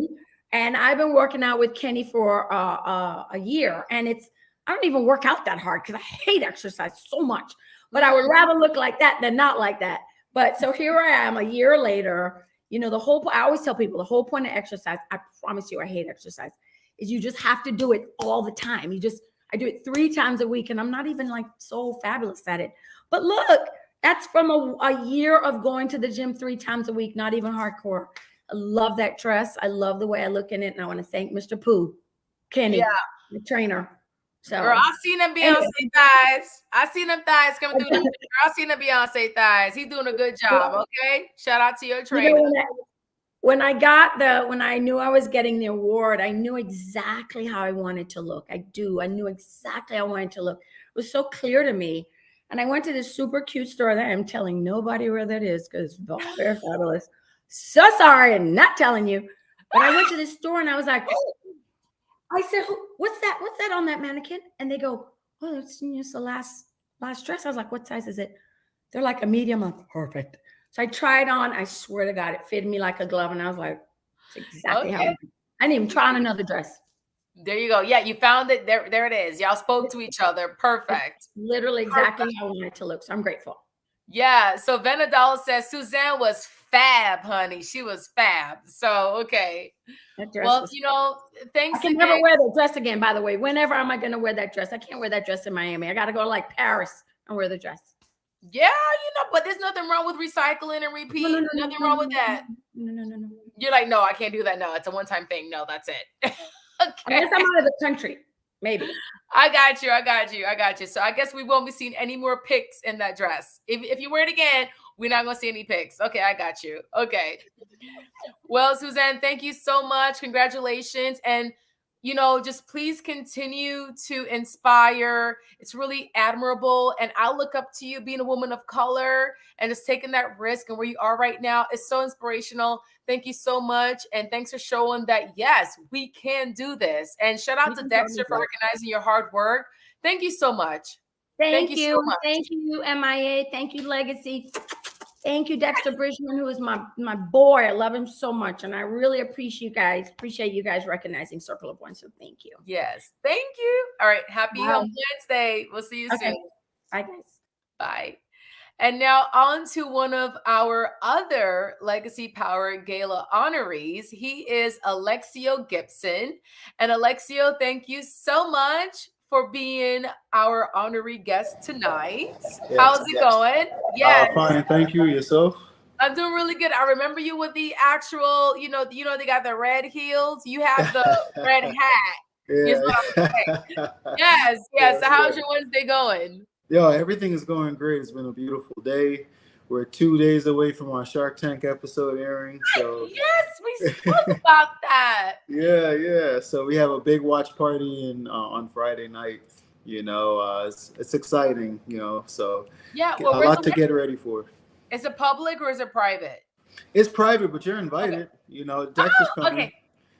And I've been working out with Kenny for a year. And I don't even work out that hard because I hate exercise so much. But I would rather look like that than not like that. But so here I am a year later. I always tell people the whole point of exercise, I promise you I hate exercise, is you just have to do it all the time. I do it 3 times a week, and I'm not even like so fabulous at it. But look, That's from a year of going to the gym 3 times a week, not even hardcore. I love that dress. I love the way I look in it. And I want to thank Mr. Pooh, Kenny, the trainer. So, girl, I seen them Beyonce thighs. I seen them thighs coming through. Girl, I seen the Beyonce thighs. He's doing a good job. Okay, shout out to your trainer. You know, when I knew I was getting the award, I knew exactly how I wanted to look. I knew exactly how I wanted to look. It was so clear to me. And I went to this super cute store that I'm telling nobody where that is because they're fabulous. So sorry, I'm not telling you. But I went to this store and I was like, I said, what's that? What's that on that mannequin? And they go, oh, it's just the last dress. I was like, what size is it? They're like a medium. I'm perfect. So I tried on. I swear to God, it fitted me like a glove. And I was like, it's exactly how I didn't even try on another dress. There you go. Yeah, you found it. There it is. Y'all spoke to each other. Perfect. It's literally exactly how I wanted it to look. So I'm grateful. Yeah. So Venadal says Suzanne was fab, honey. She was fab. So okay. Well, you know, thanks. I can never wear that dress again. By the way, whenever am I going to wear that dress? I can't wear that dress in Miami. I got to go to like Paris and wear the dress. Yeah, you know, but there's nothing wrong with recycling and repeat. Nothing wrong with that. No. You're like, no, I can't do that. No, it's a one-time thing. No, that's it. Okay. Unless I'm out of the country, maybe. I got you. So I guess we won't be seeing any more pics in that dress. If you wear it again, we're not going to see any pics. Okay, I got you. Okay. Well, Suzanne, thank you so much. Congratulations. And, you know, just please continue to inspire. It's really admirable. And I look up to you being a woman of color and just taking that risk and where you are right now. It's so inspirational. Thank you so much. And thanks for showing that, yes, we can do this. And shout out to Dexter for recognizing your hard work. Thank you so much. Thank you so much. Thank you, MIA. Thank you, Legacy. Thank you, Dexter Bridgman, who is my boy. I love him so much. And I really appreciate you guys recognizing Circle of One. So thank you. Yes. Thank you. All right. Happy Home Wednesday. We'll see you soon. Bye, guys. Bye. And now on to one of our other Legacy Power Gala honorees. He is Alexio Gibson. And Alexio, thank you so much for being our honoree guest tonight. Yes, how's it going? Yeah. Fine, thank you. Yourself? I'm doing really good. I remember you with the actual, you know, they got the red heels. You have the red hat. Yeah. Yes. So how's your Wednesday going? Yo, everything is going great. It's been a beautiful day. We're 2 days away from our Shark Tank episode airing. So yes, we spoke about that. Yeah. So we have a big watch party on Friday night. You know, it's exciting. You know, so yeah, a lot to get ready for. Is it public or is it private? It's private, but you're invited. Okay. You know, Dexter's coming. Okay,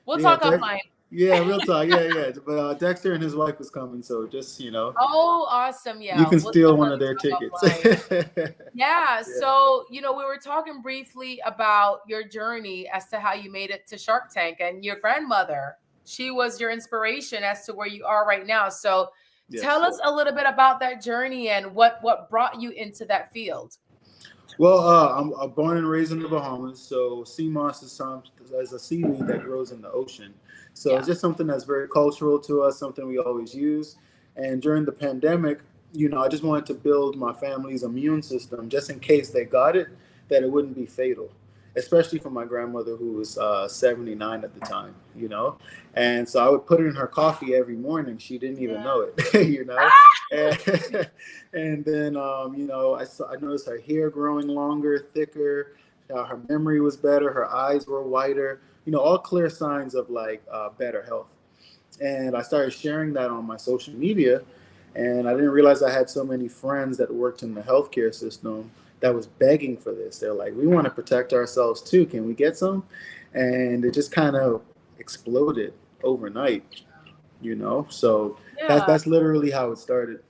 we'll talk offline. Yeah, real talk. Yeah. But Dexter and his wife is coming, so just, you know. Oh, awesome. Yeah. You can steal one of their tickets. Yeah. So, you know, we were talking briefly about your journey as to how you made it to Shark Tank, and your grandmother, she was your inspiration as to where you are right now. So tell us a little bit about that journey and what brought you into that field. Well, I'm born and raised in the Bahamas, so sea moss is a seaweed that grows in the ocean. So it's just something that's very cultural to us, something we always use. And during the pandemic, you know, I just wanted to build my family's immune system just in case they got it, that it wouldn't be fatal, especially for my grandmother who was 79 at the time, you know. And so I would put it in her coffee every morning. She didn't even know it, you know. And then, you know, I noticed her hair growing longer, thicker. Her memory was better. Her eyes were whiter. You know, all clear signs of like better health. And I started sharing that on my social media. And I didn't realize I had so many friends that worked in the healthcare system that was begging for this. They're like, we want to protect ourselves too. Can we get some? And it just kind of exploded overnight, you know? So that's literally how it started.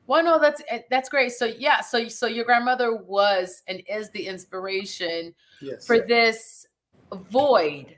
Well, no, that's great. So yeah, so your grandmother was and is the inspiration for this void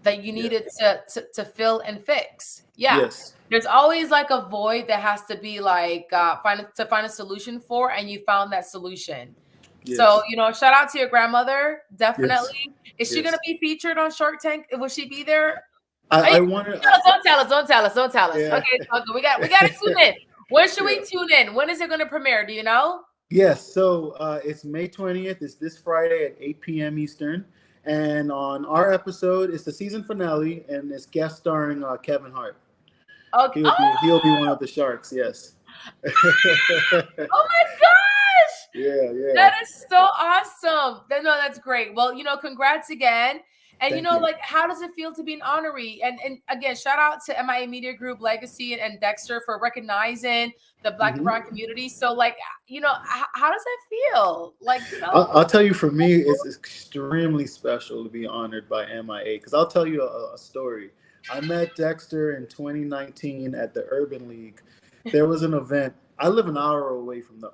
that you needed to fill and fix. Yeah. Yes. There's always like a void that has to be like find a solution for, and you found that solution. Yes. So, you know, shout out to your grandmother. Definitely. Yes. Is she going to be featured on Shark Tank? Will she be there? I wonder. Don't tell us. Yeah. Okay, we got to tune in. When should we tune in? When is it going to premiere? Do you know? Yes, so it's May 20th. It's this Friday at 8 p.m. Eastern. And on our episode, it's the season finale, and it's guest starring Kevin Hart. Okay. He'll be one of the sharks, yes. Oh my gosh! Yeah. That is so awesome. No, that's great. Well, congrats again. And Thank you. like, how does it feel to be an honoree? And again, shout out to MIA Media Group, Legacy, and Dexter for recognizing the Black and Brown community. So, like, how does that feel? Like, I'll tell you, for me, it's extremely special to be honored by MIA. Because I'll tell you a story. I met Dexter in 2019 at the Urban League. There was an event. I live an hour away from the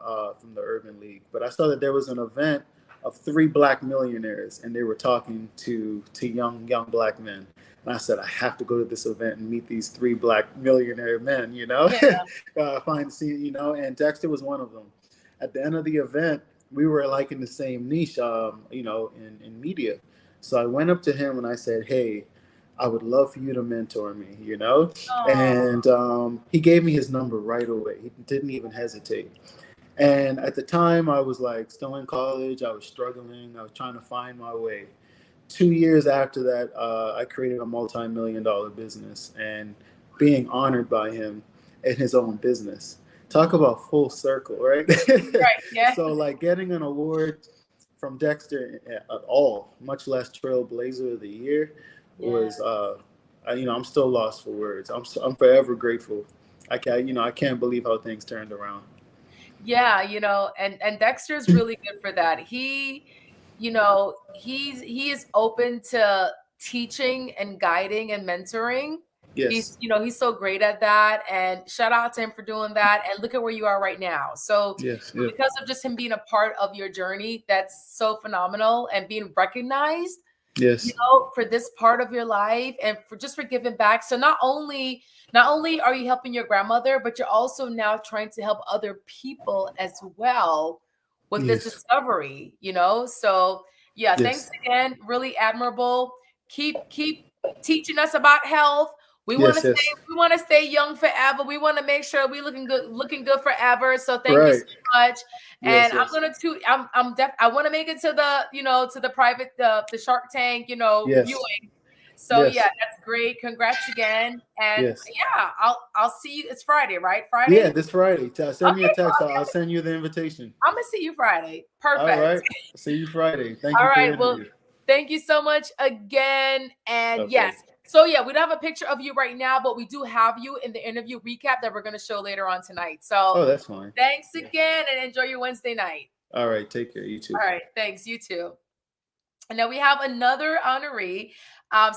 Urban League, but I saw that there was an event of 3 Black millionaires, and they were talking to young Black men. And I said, I have to go to this event and meet these 3 Black millionaire men, and Dexter was one of them. At the end of the event, we were like in the same niche, in media. So I went up to him and I said, hey, I would love for you to mentor me, Aww. And he gave me his number right away. He didn't even hesitate. And at the time, I was like still in college. I was struggling. I was trying to find my way. 2 years after that, I created a multi-million-dollar business, and being honored by him in his own business. Talk about full circle, right? Right, yeah. So like getting an award from Dexter at all, much less Trailblazer of the Year, was I'm still lost for words. I'm forever grateful. I can't believe how things turned around. Yeah, and Dexter's really good for that. He is open to teaching and guiding and mentoring. Yes. He's so great at that, and shout out to him for doing that. And look at where you are right now. So because of just him being a part of your journey, that's so phenomenal, and being recognized. Yes. For this part of your life, and for giving back. So not only are you helping your grandmother, but you're also now trying to help other people as well with this discovery, So thanks again. Really admirable. Keep teaching us about health. We want to stay young forever. We want to make sure we're looking good forever. So thank you so much. And I'm gonna I want to make it to the private the Shark Tank viewing. So that's great. Congrats again. And I'll see you. It's Friday, right? Friday. Yeah, this Friday. Send me a text. I'll send you the invitation. I'm gonna see you Friday. Perfect. All right. See you Friday. Thank you. All right. Well, thank you so much again. And yes. So we don't have a picture of you right now, but we do have you in the interview recap that we're going to show later on tonight. So that's fine. Thanks again, and enjoy your Wednesday night. All right. Take care. You too. All right. Thanks. You too. And now we have another honoree.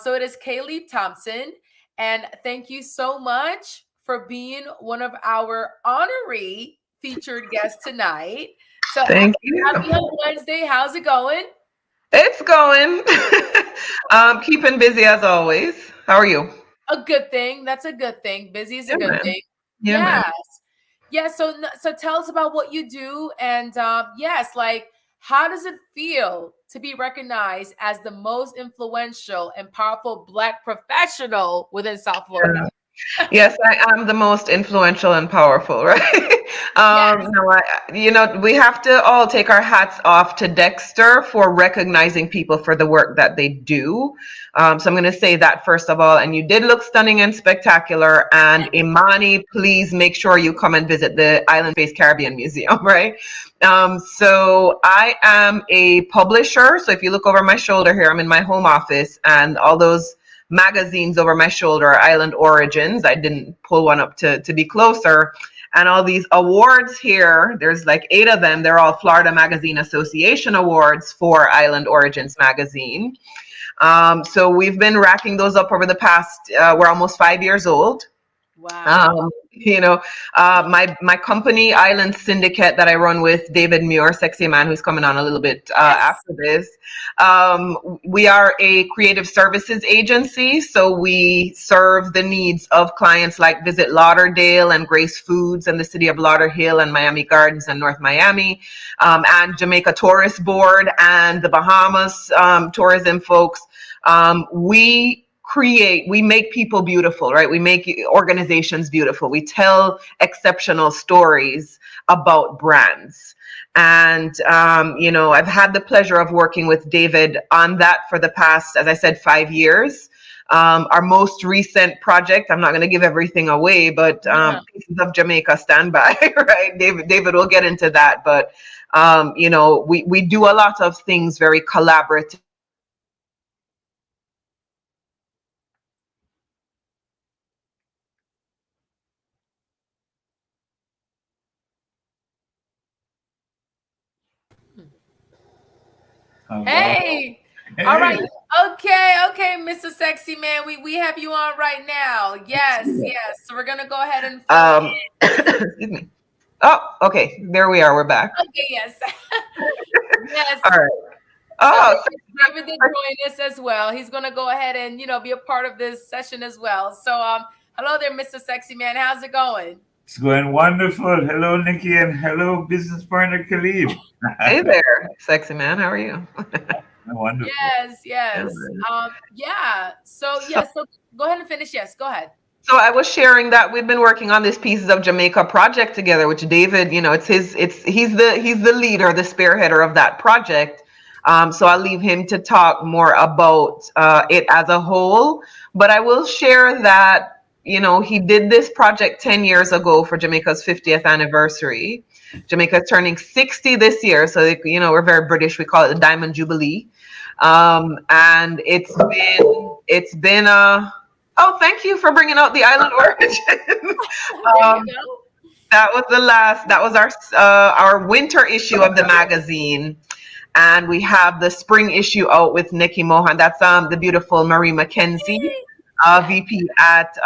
So it is Kaylee Thompson. And thank you so much for being one of our honoree featured guests tonight. So thank you. Happy Wednesday. How's it going? It's going. Keeping busy as always. How are you? A good thing. That's a good thing. Busy is a good thing. Yeah, yes. Yeah. So tell us about what you do, and like, how does it feel to be recognized as the most influential and powerful Black professional within South Florida? Yes, I am the most influential and powerful, right? We have to all take our hats off to Dexter for recognizing people for the work that they do. So I'm going to say that first of all. And you did look stunning and spectacular. And Imani, please make sure you come and visit the Island Face Caribbean Museum, right? So I am a publisher. So if you look over my shoulder here, I'm in my home office, and all those magazines over my shoulder, Island Origins. I didn't pull one up to be closer. And all these awards here, there's like 8 of them. They're all Florida Magazine Association awards for Island Origins magazine. So we've been racking those up over the past, we're almost 5 years old. Wow. My company, Island Syndicate, that I run with David Muir, sexy man, who's coming on a little bit after this. We are a creative services agency, so we serve the needs of clients like Visit Lauderdale and Grace Foods and the city of Lauderhill and Miami Gardens and North Miami, and Jamaica Tourist Board and the Bahamas tourism folks. We make people beautiful, right? We make organizations beautiful. We tell exceptional stories about brands. And, I've had the pleasure of working with David on that for the past, as I said, 5 years. Our most recent project, I'm not going to give everything away, but Pieces of Jamaica, stand by, right? David will get into that. But, we do a lot of things very collaborative. Hey. All right. Okay, Mr. Sexy Man. We have you on right now. Yes. So we're gonna go ahead and excuse me. Oh, okay. There we are. We're back. Okay, yes. Yes. All right. Oh, David did join us as well. He's gonna go ahead and be a part of this session as well. So hello there, Mr. Sexy Man. How's it going? It's going wonderful. Hello, Nicky, and hello, business partner Khalid. Hey there, Sexy Man. How are you? Wonderful. Yes. So go ahead and finish. Yes, go ahead. So I was sharing that we've been working on this Pieces of Jamaica project together, which David, he's the leader, the spearheader of that project. So I'll leave him to talk more about it as a whole. But I will share that, he did this project 10 years ago for Jamaica's 50th anniversary. Jamaica is turning 60 this year. So, we're very British. We call it the Diamond Jubilee. And it's been oh, thank you for bringing out the Island Origin. That was our winter issue of the magazine. And we have the spring issue out with Nicky Mohan. That's the beautiful Marie McKenzie, VP at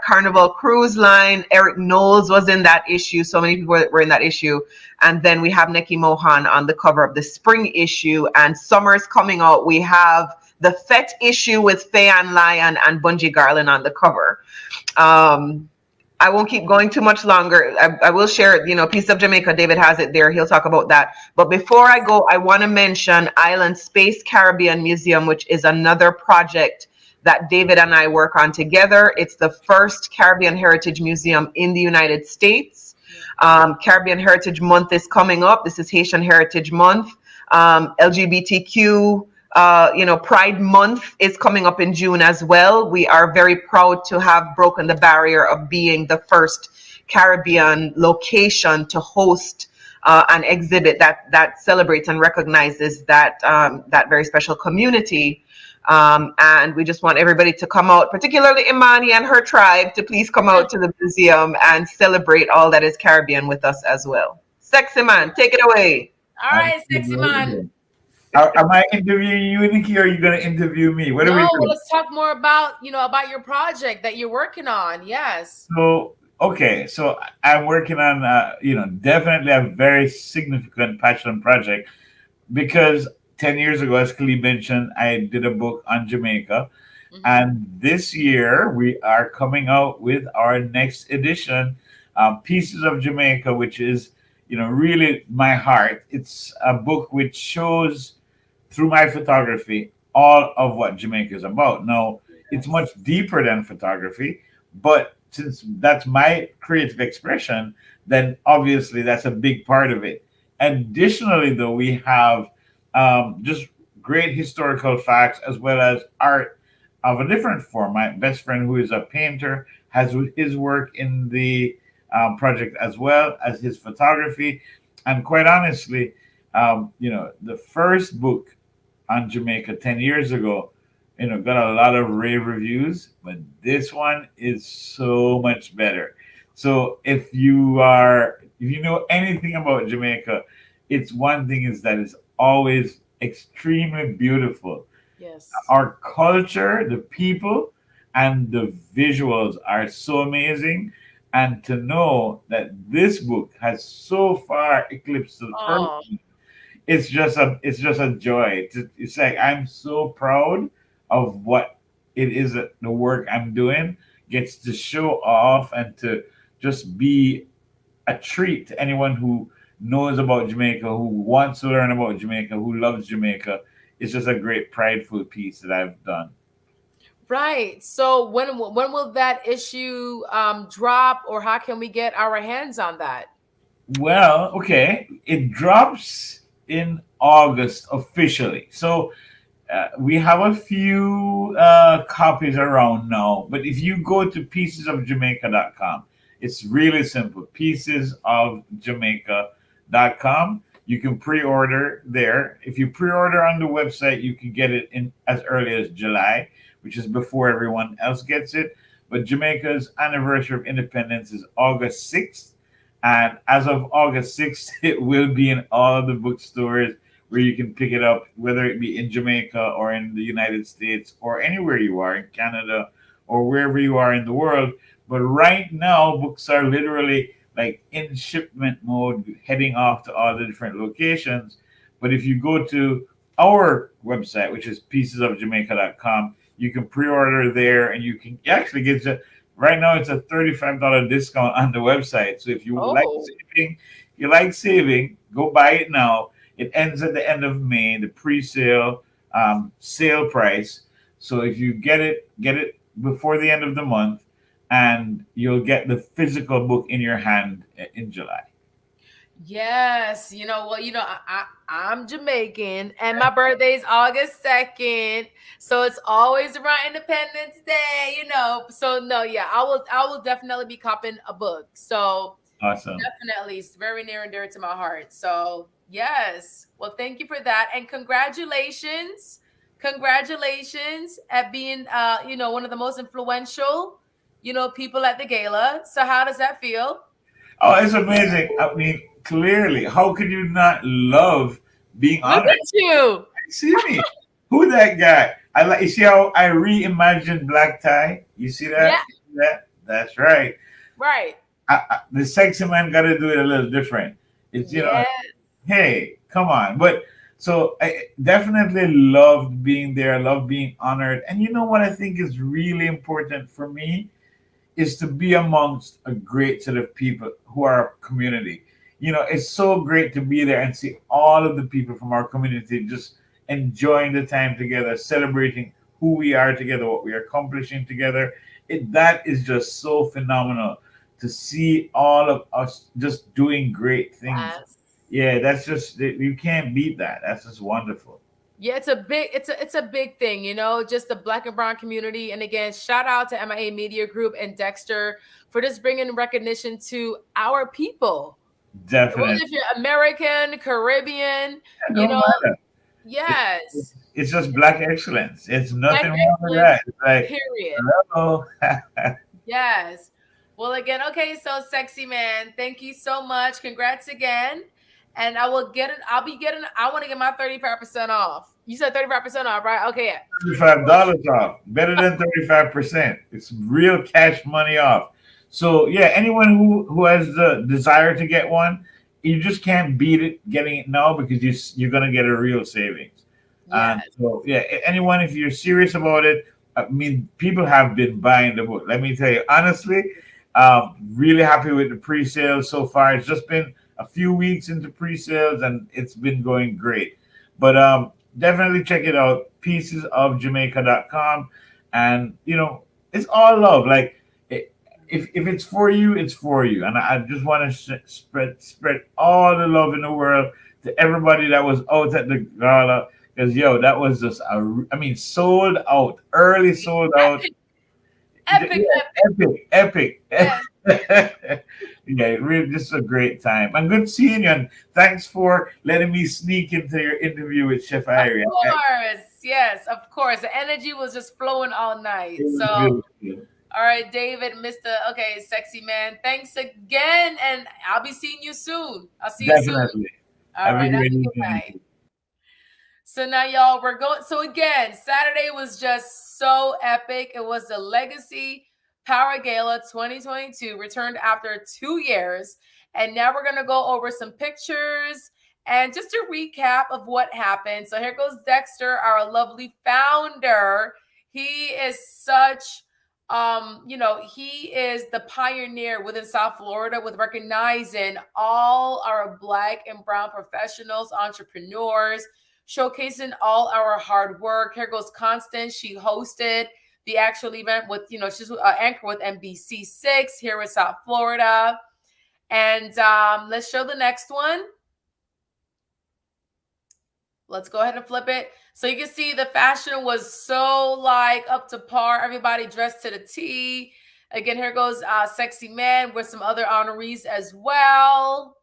Carnival Cruise Line. Eric Knowles was in that issue. So many people were in that issue. And then we have Nicky Mohan on the cover of the spring issue. And summer's coming out. We have the Fete issue with Fayan Lyon and Bungie Garland on the cover. I won't keep going too much longer. I will share, Piece of Jamaica. David has it there. He'll talk about that. But before I go, I want to mention Island Space Caribbean Museum, which is another project that David and I work on together. It's the first Caribbean Heritage Museum in the United States. Caribbean Heritage Month is coming up. This is Haitian Heritage Month. LGBTQ Pride Month is coming up in June as well. We are very proud to have broken the barrier of being the first Caribbean location to host an exhibit that celebrates and recognizes that very special community. And we just want everybody to come out, particularly Imani and her tribe, to please come out to the museum and celebrate all that is Caribbean with us as well. Sexy Man, take it away. All right, Sexy Man. Am I interviewing you, Nicky, or are you going to interview me? What are we doing? Let's talk more about your project that you're working on. Yes. So I'm working on, definitely a very significant passion project, because 10 years ago, as Khalid mentioned, I did a book on Jamaica. Mm-hmm. And this year we are coming out with our next edition, Pieces of Jamaica, which is, really my heart. It's a book which shows, through my photography, all of what Jamaica is about. Now, it's much deeper than photography, but since that's my creative expression, then obviously that's a big part of it. Additionally, though, we have just great historical facts as well as art of a different form. My best friend, who is a painter, has his work in the project as well as his photography. And quite honestly, the first book on Jamaica 10 years ago, got a lot of rave reviews, but this one is so much better. So if you know anything about Jamaica, it's one thing is that it's always extremely beautiful. Yes. Our culture, the people, and the visuals are so amazing. And to know that this book has so far eclipsed the first one, it's just a joy. It's like I'm so proud of what it is that the work I'm doing gets to show off and to just be a treat to anyone who knows about Jamaica, who wants to learn about Jamaica, who loves Jamaica. It's just a great prideful piece that I've done. Right. So when will that issue drop, or how can we get our hands on that? Well, okay. It drops in August officially. So we have a few copies around now. But if you go to piecesofjamaica.com, it's really simple. Piecesofjamaica.com. You can pre-order there. If you pre-order on the website, you can get it in as early as July, which is before everyone else gets it. But Jamaica's anniversary of independence is August 6th. And as of August 6th, it will be in all the bookstores where you can pick it up, whether it be in Jamaica or in the United States or anywhere you are in Canada or wherever you are in the world. But right now, books are literally like in shipment mode, heading off to all the different locations. But if you go to our website, which is piecesofjamaica.com, you can pre-order there, and you can actually get right now it's a $35 discount on the website. So if you like saving, go buy it now. It ends at the end of May, the pre-sale sale price. So if you get it before the end of the month, and you'll get the physical book in your hand in July. Yes, I'm Jamaican, and my birthday is August 2nd, so it's always around Independence Day, So no, yeah, I will definitely be copping a book. So awesome, definitely, it's very near and dear to my heart. So yes, well, thank you for that, and congratulations at being, one of the most influential, people at the gala. So how does that feel? Oh, it's amazing. I mean, clearly, how could you not love being honored? Look at you. See me? Who that guy? I like. You see how I reimagined black tie? You see that? Yeah. That's right. Right. The sexy man got to do it a little different. It's hey, come on. But so I definitely loved being there. Loved being honored. And you know what I think is really important for me is to be amongst a great set of people who are a community. It's so great to be there and see all of the people from our community just enjoying the time together, celebrating who we are together, what we are accomplishing together. That is just so phenomenal to see all of us just doing great things. Yes. Yeah, that's just, you can't beat that. That's just wonderful. Yeah, it's a big thing, just the Black and Brown community. And again, shout out to MIA Media Group and Dexter for just bringing recognition to our people. Definitely. If you're American, Caribbean, yes. It's just Black excellence. It's nothing wrong with that. It's like, period. Hello. Yes. Well, again, okay, so sexy man, thank you so much. Congrats again. And I want to get my 35% off. You said 35% off, right? Okay. Yeah. $35 off. Better than 35%. It's real cash money off. So yeah, anyone who has the desire to get one, you just can't beat it getting it now because you're gonna get a real savings. Yes. So yeah, anyone, if you're serious about it, I mean, people have been buying the book. Let me tell you, honestly, really happy with the pre-sales so far. It's just been a few weeks into pre-sales and it's been going great. But definitely check it out, piecesofjamaica.com. And it's all love. Like if it's for you, it's for you. And I just want to spread all the love in the world to everybody that was out at the gala. Because that was just sold out, early sold out. Epic. Yes. Yeah, really, this is a great time. And good seeing you. And thanks for letting me sneak into your interview with Chef Irie. Of course, yes, of course. The energy was just flowing all night. So, all right, David, okay, sexy man. Thanks again, and I'll be seeing you soon. I'll see you soon. All right, have a good night. So now, y'all, we're going. So again, Saturday was just so epic. It was the Legacy Power Gala 2022, returned after 2 years. And now we're going to go over some pictures and just a recap of what happened. So here goes Dexter, our lovely founder. He is such, he is the pioneer within South Florida with recognizing all our Black and Brown professionals, entrepreneurs, showcasing all our hard work. Here goes Constance. She hosted the actual event with, she's an anchor with NBC6 here in South Florida. And let's show the next one. Let's go ahead and flip it. So you can see the fashion was so like up to par. Everybody dressed to the T. Again, here goes Sexy Man with some other honorees as well.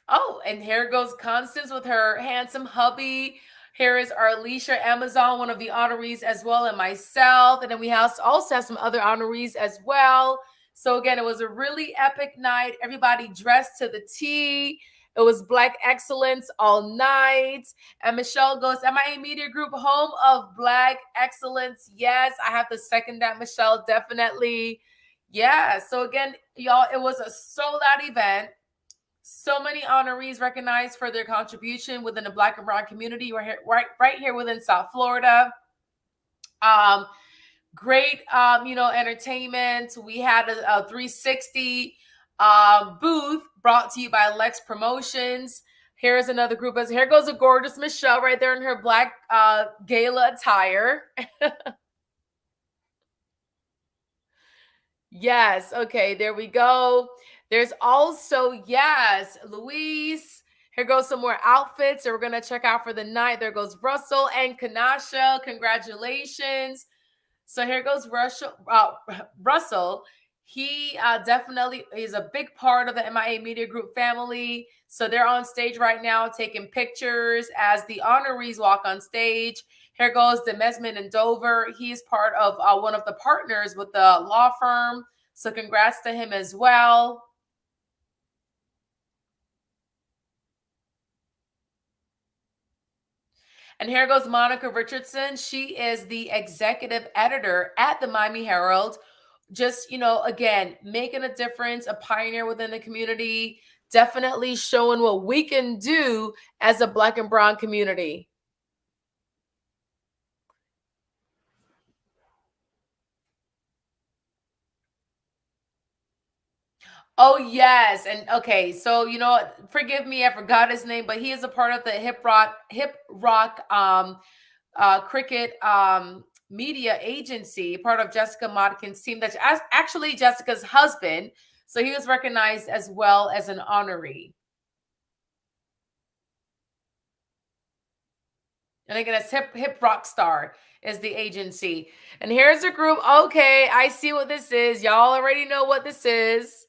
Oh, and here goes Constance with her handsome hubby. Here is our Alicia Amazon, one of the honorees as well, and myself. And then we also have some other honorees as well. So again, it was a really epic night. Everybody dressed to the T. It was Black excellence all night. And Michelle goes, MIA Media Group, home of Black excellence. Yes, I have to second that, Michelle, definitely. Yeah, so again, y'all, it was a sold-out event. So many honorees recognized for their contribution within the Black and Brown community. We're here, right here within South Florida. Great, entertainment. We had a 360 booth brought to you by Lex Promotions. Here's another group. Here goes a gorgeous Michelle right there in her Black gala attire. Yes. Okay, there we go. There's also, yes, Louise. Here goes some more outfits that we're going to check out for the night. There goes Russell and Kanasha. Congratulations. So here goes Russell. He definitely is a big part of the MIA Media Group family. So they're on stage right now taking pictures as the honorees walk on stage. Here goes Demesman and Dover. He's part of one of the partners with the law firm. So congrats to him as well. And here goes Monica Richardson. She is the executive editor at the Miami Herald. Just, again, making a difference, a pioneer within the community, definitely showing what we can do as a Black and Brown community. Oh, yes. And okay, so, forgive me, I forgot his name, but he is a part of the hip rock cricket media agency, part of Jessica Modkin's team. That's actually Jessica's husband. So he was recognized as well as an honoree. And again, it's Hip Rock Star is the agency. And here's a group. Okay, I see what this is. Y'all already know what this is.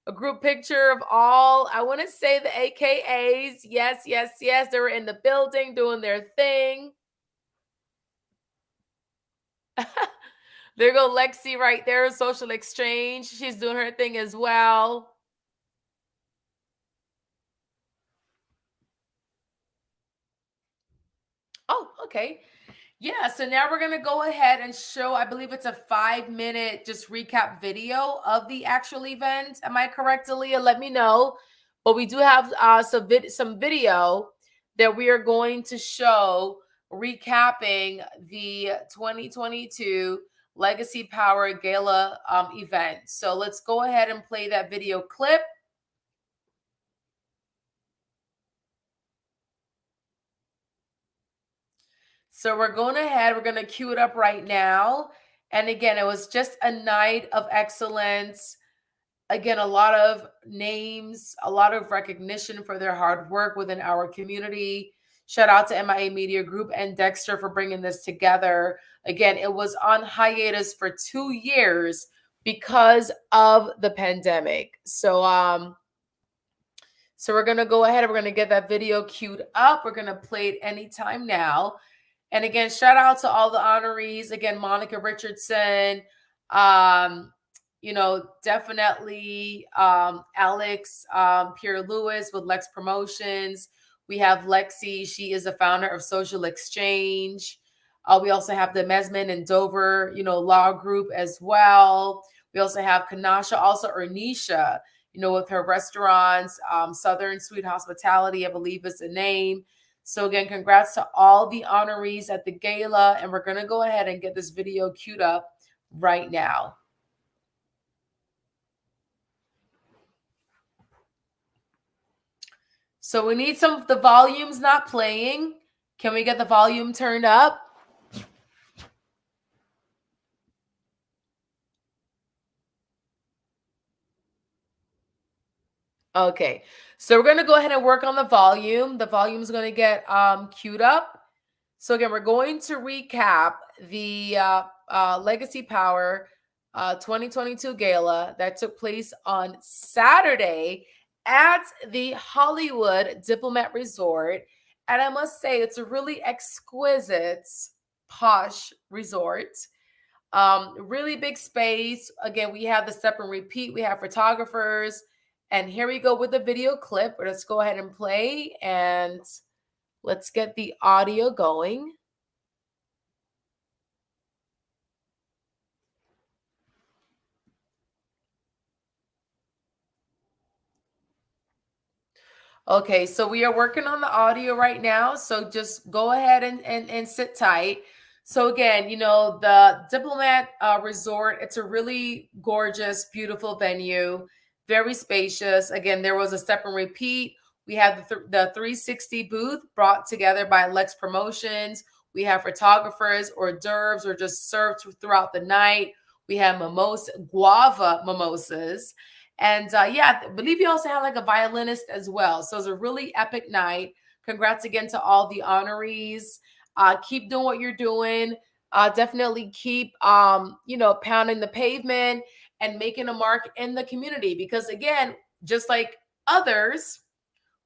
A group picture of all, I want to say the AKAs. Yes, yes, yes. They were in the building doing their thing. There go Lexi right there, Social Exchange. She's doing her thing as well. Oh, okay. Yeah, so now we're going to go ahead and show, I believe it's a 5-minute just recap video of the actual event. Am I correct, Aaliyah? Let me know. But we do have some video that we are going to show recapping the 2022 Legacy Power Gala event. So let's go ahead and play that video clip. So we're going ahead, we're going to cue it up right now. And again, it was just a night of excellence. Again, a lot of names, a lot of recognition for their hard work within our community. Shout out to MIA Media Group and Dexter for bringing this together. Again, it was on hiatus for 2 years because of the pandemic. So we're going to go ahead and we're going to get that video queued up. We're going to play it anytime now. And again, shout out to all the honorees. Again, Monica Richardson, definitely Alex Pierre Lewis with Lex Promotions. We have Lexi. She is the founder of Social Exchange. We also have the Mesman and Dover, law group as well. We also have Kanasha, also Ernisha, with her restaurants, Southern Sweet Hospitality, I believe is the name. So again, congrats to all the honorees at the gala. And we're going to go ahead and get this video queued up right now. So we need the volumes not playing. Can we get the volume turned up? Okay, so we're going to go ahead and work on the volume. The volume is going to get queued up. So again, we're going to recap the Legacy Power 2022 Gala that took place on Saturday at the Hollywood Diplomat Resort. And I must say, it's a really exquisite, posh resort. Really big space. Again, we have the step and repeat. We have photographers. And here we go with the video clip. Let's go ahead and play, and let's get the audio going. Okay, so we are working on the audio right now. So just go ahead and sit tight. So again, you know, the Diplomat Resort, it's a really gorgeous, beautiful venue, very spacious. Again, there was a step and repeat. We have the 360 booth brought together by Lex Promotions. We have photographers, hors d'oeuvres are just served throughout the night. We have guava mimosas. And yeah, I believe you also have like a violinist as well. So it's a really epic night. Congrats again to all the honorees. Keep doing what you're doing. Definitely keep, you know, pounding the pavement and making a mark in the community. Because again, just like others,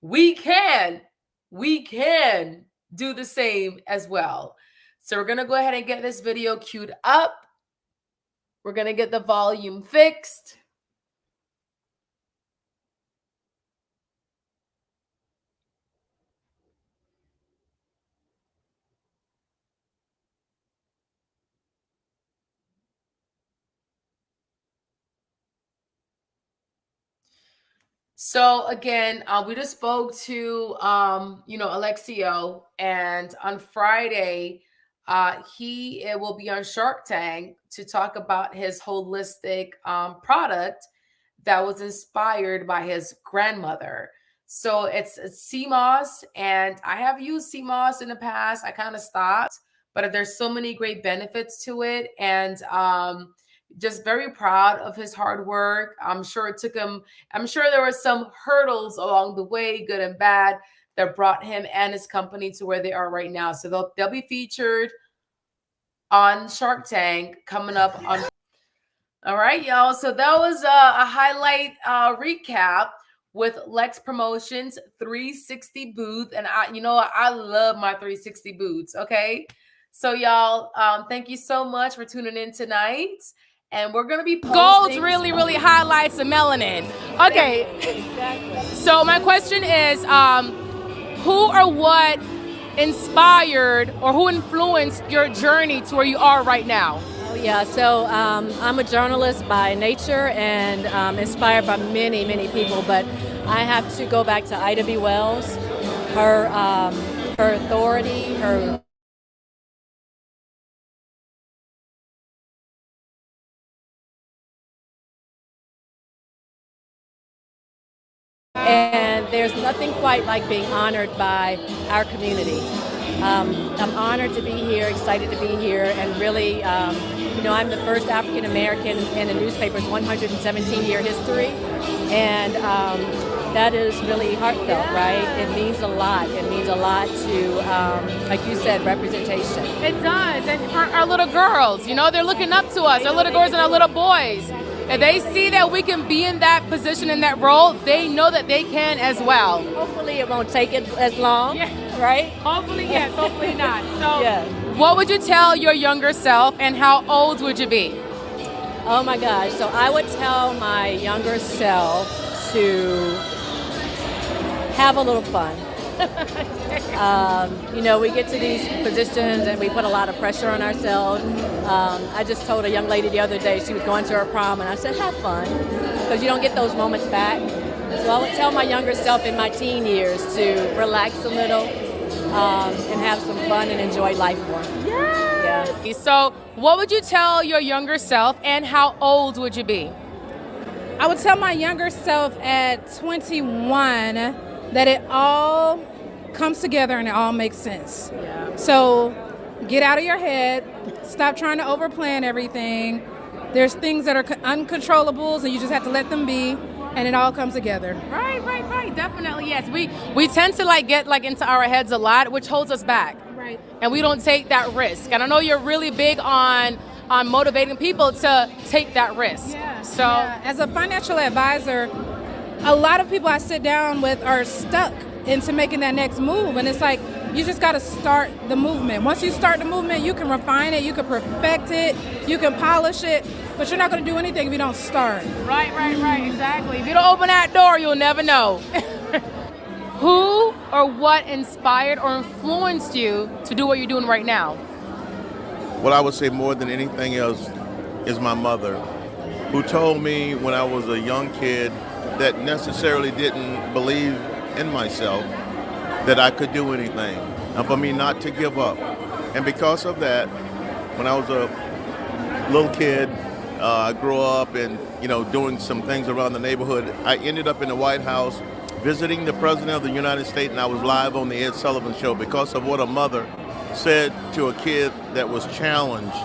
we can do the same as well. So we're going to go ahead and get this video queued up. We're going to get the volume fixed. So again, we just spoke to, you know, Alexio, and on Friday, he will be on Shark Tank to talk about his holistic product that was inspired by his grandmother. So it's sea moss, and I have used sea moss in the past. I kind of stopped, but there's so many great benefits to it, and just very proud of his hard work. I'm sure it took him, I'm sure there were some hurdles along the way, good and bad, that brought him and his company to where they are right now. So they'll be featured on Shark Tank coming up on. All right, y'all. So that was a highlight recap with Lex Promotions 360 booth. And I love my 360 booths. Okay. So y'all, thank you so much for tuning in tonight. And we're gonna be Gold really highlights the melanin. Okay, so my question is, who or what inspired or who influenced your journey to where you are right now? Oh yeah, so I'm a journalist by nature and inspired by many people, but I have to go back to Ida B. Wells, her authority, her and there's nothing quite like being honored by our community. I'm honored to be here, excited to be here, and really, I'm the first African American in the newspaper's 117-year history, and that is really heartfelt, right? It means a lot. It means a lot to, like you said, representation. It does, and for our little girls, they're looking up to us, our little girls and our little boys. If they see that we can be in that position, in that role, they know that they can as well. Hopefully it won't take it as long, right? Hopefully, yes, hopefully not. So what would you tell your younger self, and how old would you be? Oh my gosh, so I would tell my younger self to have a little fun. We get to these positions and we put a lot of pressure on ourselves. I just told a young lady the other day, she was going to her prom, and I said, have fun, because you don't get those moments back. So I would tell my younger self in my teen years to relax a little and have some fun and enjoy life more. Yeah. So what would you tell your younger self, and how old would you be? I would tell my younger self at 21 that it all comes together and it all makes sense. Yeah. So get out of your head, stop trying to overplan everything. There's things that are uncontrollables and you just have to let them be. and it all comes together. Right. Definitely, yes. We tend to get into our heads a lot, which holds us back. Right. And we don't take that risk. And I know you're really big on motivating people to take that risk. Yeah. So as a financial advisor, a lot of people I sit down with are stuck into making that next move. And it's like, you just got to start the movement. Once you start the movement, you can refine it, you can perfect it, you can polish it, but you're not going to do anything if you don't start. Right, exactly. If you don't open that door, you'll never know. Who or what inspired or influenced you to do what you're doing right now? What I would say more than anything else is my mother, who told me when I was a young kid that necessarily didn't believe in myself that I could do anything, and for me not to give up. And because of that, when I was a little kid, I grew up and doing some things around the neighborhood. I ended up in the White House visiting the President of the United States, and I was live on the Ed Sullivan Show because of what a mother said to a kid that was challenged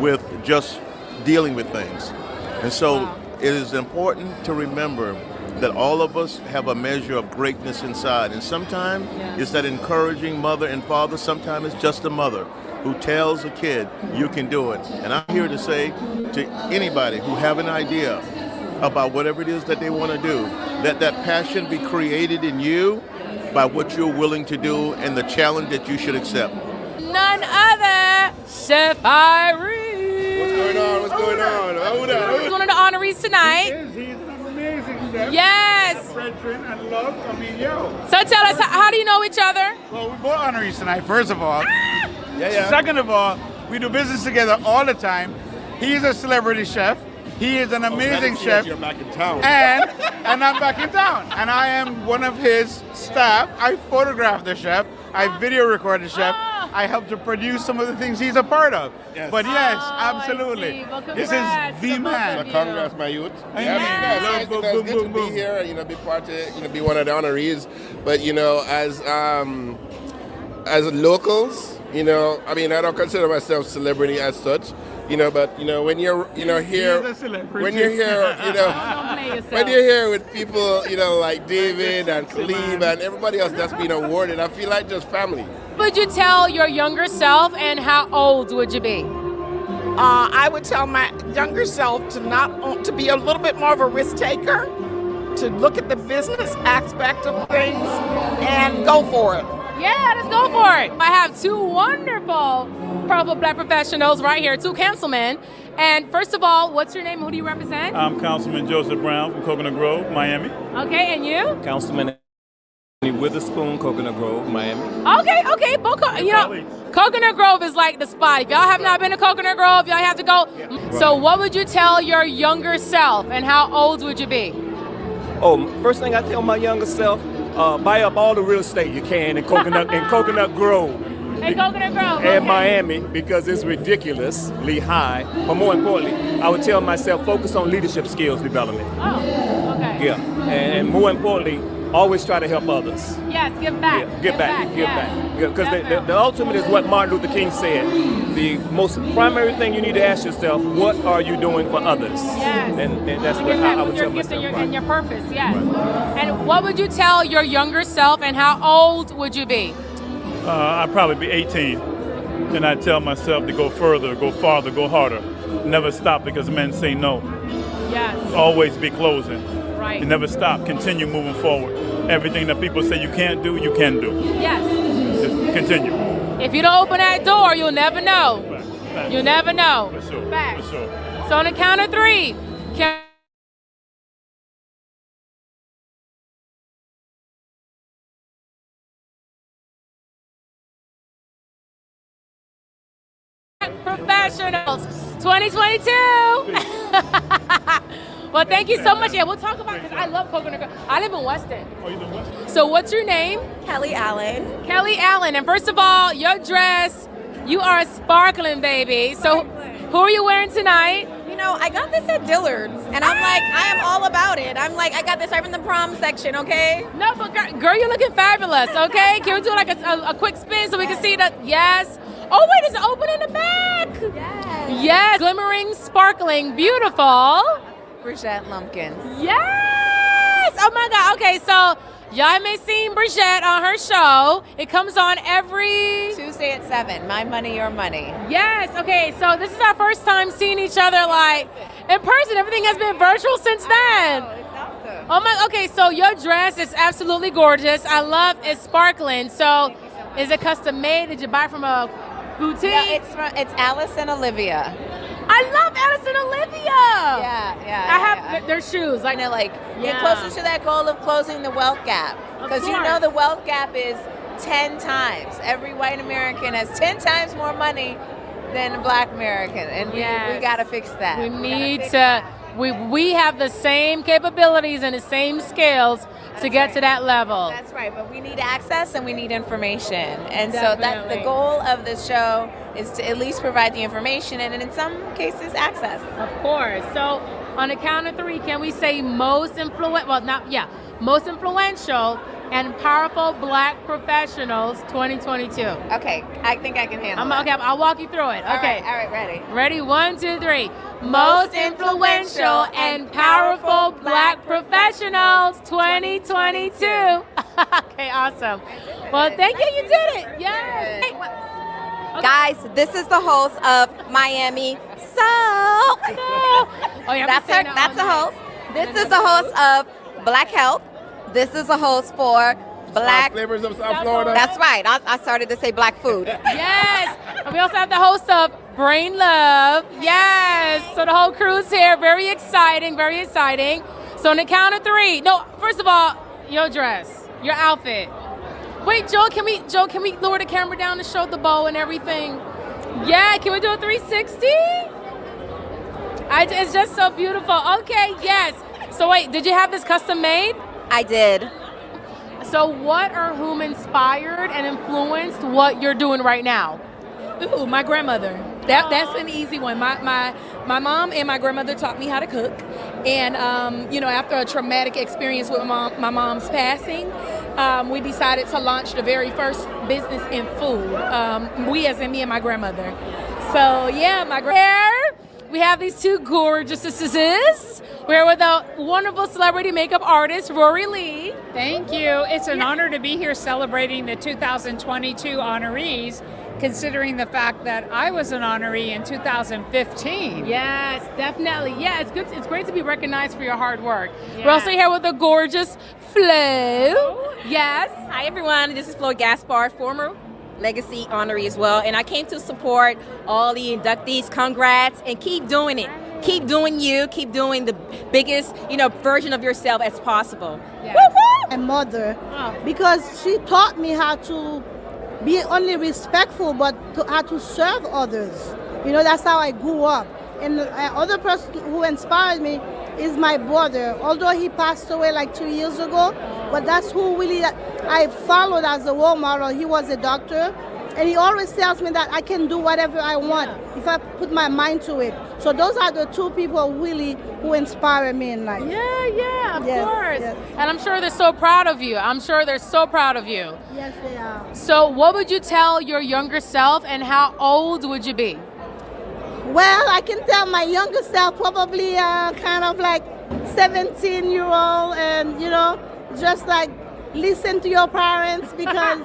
with just dealing with things. And so it is important to remember that all of us have a measure of greatness inside. And sometimes it's that encouraging mother and father. Sometimes it's just a mother who tells a kid, you can do it. And I'm here to say to anybody who have an idea about whatever it is that they want to do, let that passion be created in you by what you're willing to do and the challenge that you should accept. None other, Chef Irie. What's going on? He's one of the honorees tonight. He's an amazing chef. Yes. Brethren and love. I mean, yo. So tell us, how do you know each other? Well, we're both honorees tonight, first of all. Yeah. Second of all, we do business together all the time. He's a celebrity chef. He is an amazing chef. You're back in town. And I'm back in town. And I am one of his staff. I photographed the chef. I video recorded the chef. I helped to produce some of the things he's a part of. Yes. But yes, absolutely. Well, this is the man. So congrats, my youth. Yes. It's good to be here, be part of, be one of the honorees. But, as locals, I don't consider myself celebrity as such, but, when you're here, when you're here, when you're here with people, like David and Khalib and everybody else that's been awarded, I feel like just family. Would you tell your younger self, and how old would you be? I would tell my younger self to be a little bit more of a risk taker, to look at the business aspect of things and go for it. Yeah, let's go for it. I have two wonderful powerful Black professionals right here, two councilmen. And first of all, what's your name? Who do you represent? I'm Councilman Joseph Brown from Coconut Grove, Miami. Okay, and you? Councilman Witherspoon, Coconut Grove, Miami. Okay. Coconut Grove is like the spot. If y'all have not been to Coconut Grove, y'all have to go. Yeah. So what would you tell your younger self, and how old would you be? Oh, first thing I tell my younger self, buy up all the real estate you can in Coconut Grove. In Coconut Grove. And Miami, because it's ridiculously high. But more importantly, I would tell myself, focus on leadership skills development. Oh, okay. Yeah, and more importantly, always try to help others. Yes, give back. Yeah, give back. Because the ultimate is what Martin Luther King said. The most primary thing you need to ask yourself, what are you doing for others? Yes. And that's what I would tell myself. And your purpose, yes. Right. And what would you tell your younger self, and how old would you be? I'd probably be 18. Then I'd tell myself to go further, go farther, go harder. Never stop because men say no. Yes. Always be closing. Right. You never stop. Continue moving forward. Everything that people say you can't do, you can do. Yes. Just continue. If you don't open that door, you'll never know. Fact. You'll never know. For sure. Fact. For sure. So on the count of three, professionals 2022. Well, thank you so much. Yeah, we'll talk about, because I love Coconut Grove. I live in Weston. Oh, you live in Weston? So what's your name? Kelly Allen. Kelly Allen. And first of all, your dress, you are sparkling, baby. So who are you wearing tonight? You know, I got this at Dillard's, and I'm like, I am all about it. I'm like, I got this right from the prom section, okay? No, but girl, you're looking fabulous, okay? Can we do like a quick spin so we can see that? Yes. Oh, wait, it's open in the back. Yes. Yes, glimmering, sparkling, beautiful. Brigitte Lumpkins. Yes. Oh my God. Okay, so y'all may seen Bridget on her show. It comes on every Tuesday at 7. My money, your money. Yes. Okay, so this is our first time seeing each other like in person. Everything has been virtual since then. Oh my. Okay, so your dress is absolutely gorgeous. I love it's sparkling. So, is it custom made? Did you buy from a boutique? No, it's Alice and Olivia. I love Alice and Olivia. Yeah. I have their shoes. Like they're like get closer to that goal of closing the wealth gap, because you know the wealth gap is 10 times. Every white American has 10 times more money than a black American, and we got to fix that. We need to. We have the same capabilities and the same skills to get to that level. That's right, but we need access and we need information. And so that's the goal of the show, is to at least provide the information and in some cases access. Of course. So on the count of 3, can we say most influential and powerful black professionals 2022? Okay, I think I can handle it. Okay, I'll walk you through it. Okay. All right, ready. Ready? 1, 2, 3. Most influential and powerful black professionals 2022. Okay, awesome. Well, thank you. You did it. Yes. Okay. Guys, this is the host of Miami So. That's a host. This is the host of Black Health. This is a host for Black Flavors of South Florida. That's right. I started to say Black food. Yes. And we also have the host of Brain Love. Yes. So the whole crew's here. Very exciting. Very exciting. So on the count of 3. No, first of all, your dress, your outfit. Wait, Joe, can we lower the camera down to show the bow and everything? Yeah, can we do a 360? It's just so beautiful. Okay, yes. So wait, did you have this custom made? I did. So what or whom inspired and influenced what you're doing right now? Ooh, my grandmother. That's an easy one. My mom and my grandmother taught me how to cook. And, after a traumatic experience with my mom's passing, we decided to launch the very first business in food. We as in me and my grandmother. So, yeah, we have these 2 gorgeouses. We're with a wonderful celebrity makeup artist, Rory Lee. Thank you. It's an honor to be here celebrating the 2022 honorees, considering the fact that I was an honoree in 2015. Yes, definitely. Yeah, it's good. It's great to be recognized for your hard work. Yeah. We're also here with the gorgeous Flo. Yes. Hi, everyone. This is Floyd Gaspar, former Legacy honoree as well. And I came to support all the inductees. Congrats, and keep doing it. Keep doing you. Keep doing the biggest, version of yourself as possible. Yeah. My mother, because she taught me how to be only respectful, but how to serve others. That's how I grew up. And the other person who inspired me is my brother. Although he passed away like 2 years ago, but that's who really I followed as a role model. He was a doctor, and he always tells me that I can do whatever I want if I put my mind to it. So those are the 2 people really who inspire me in life. Yeah, of course. Yes. And I'm sure they're so proud of you. Yes, they are. So what would you tell your younger self, and how old would you be? Well, I can tell my younger self probably kind of like 17-year-old, and just like listen to your parents, because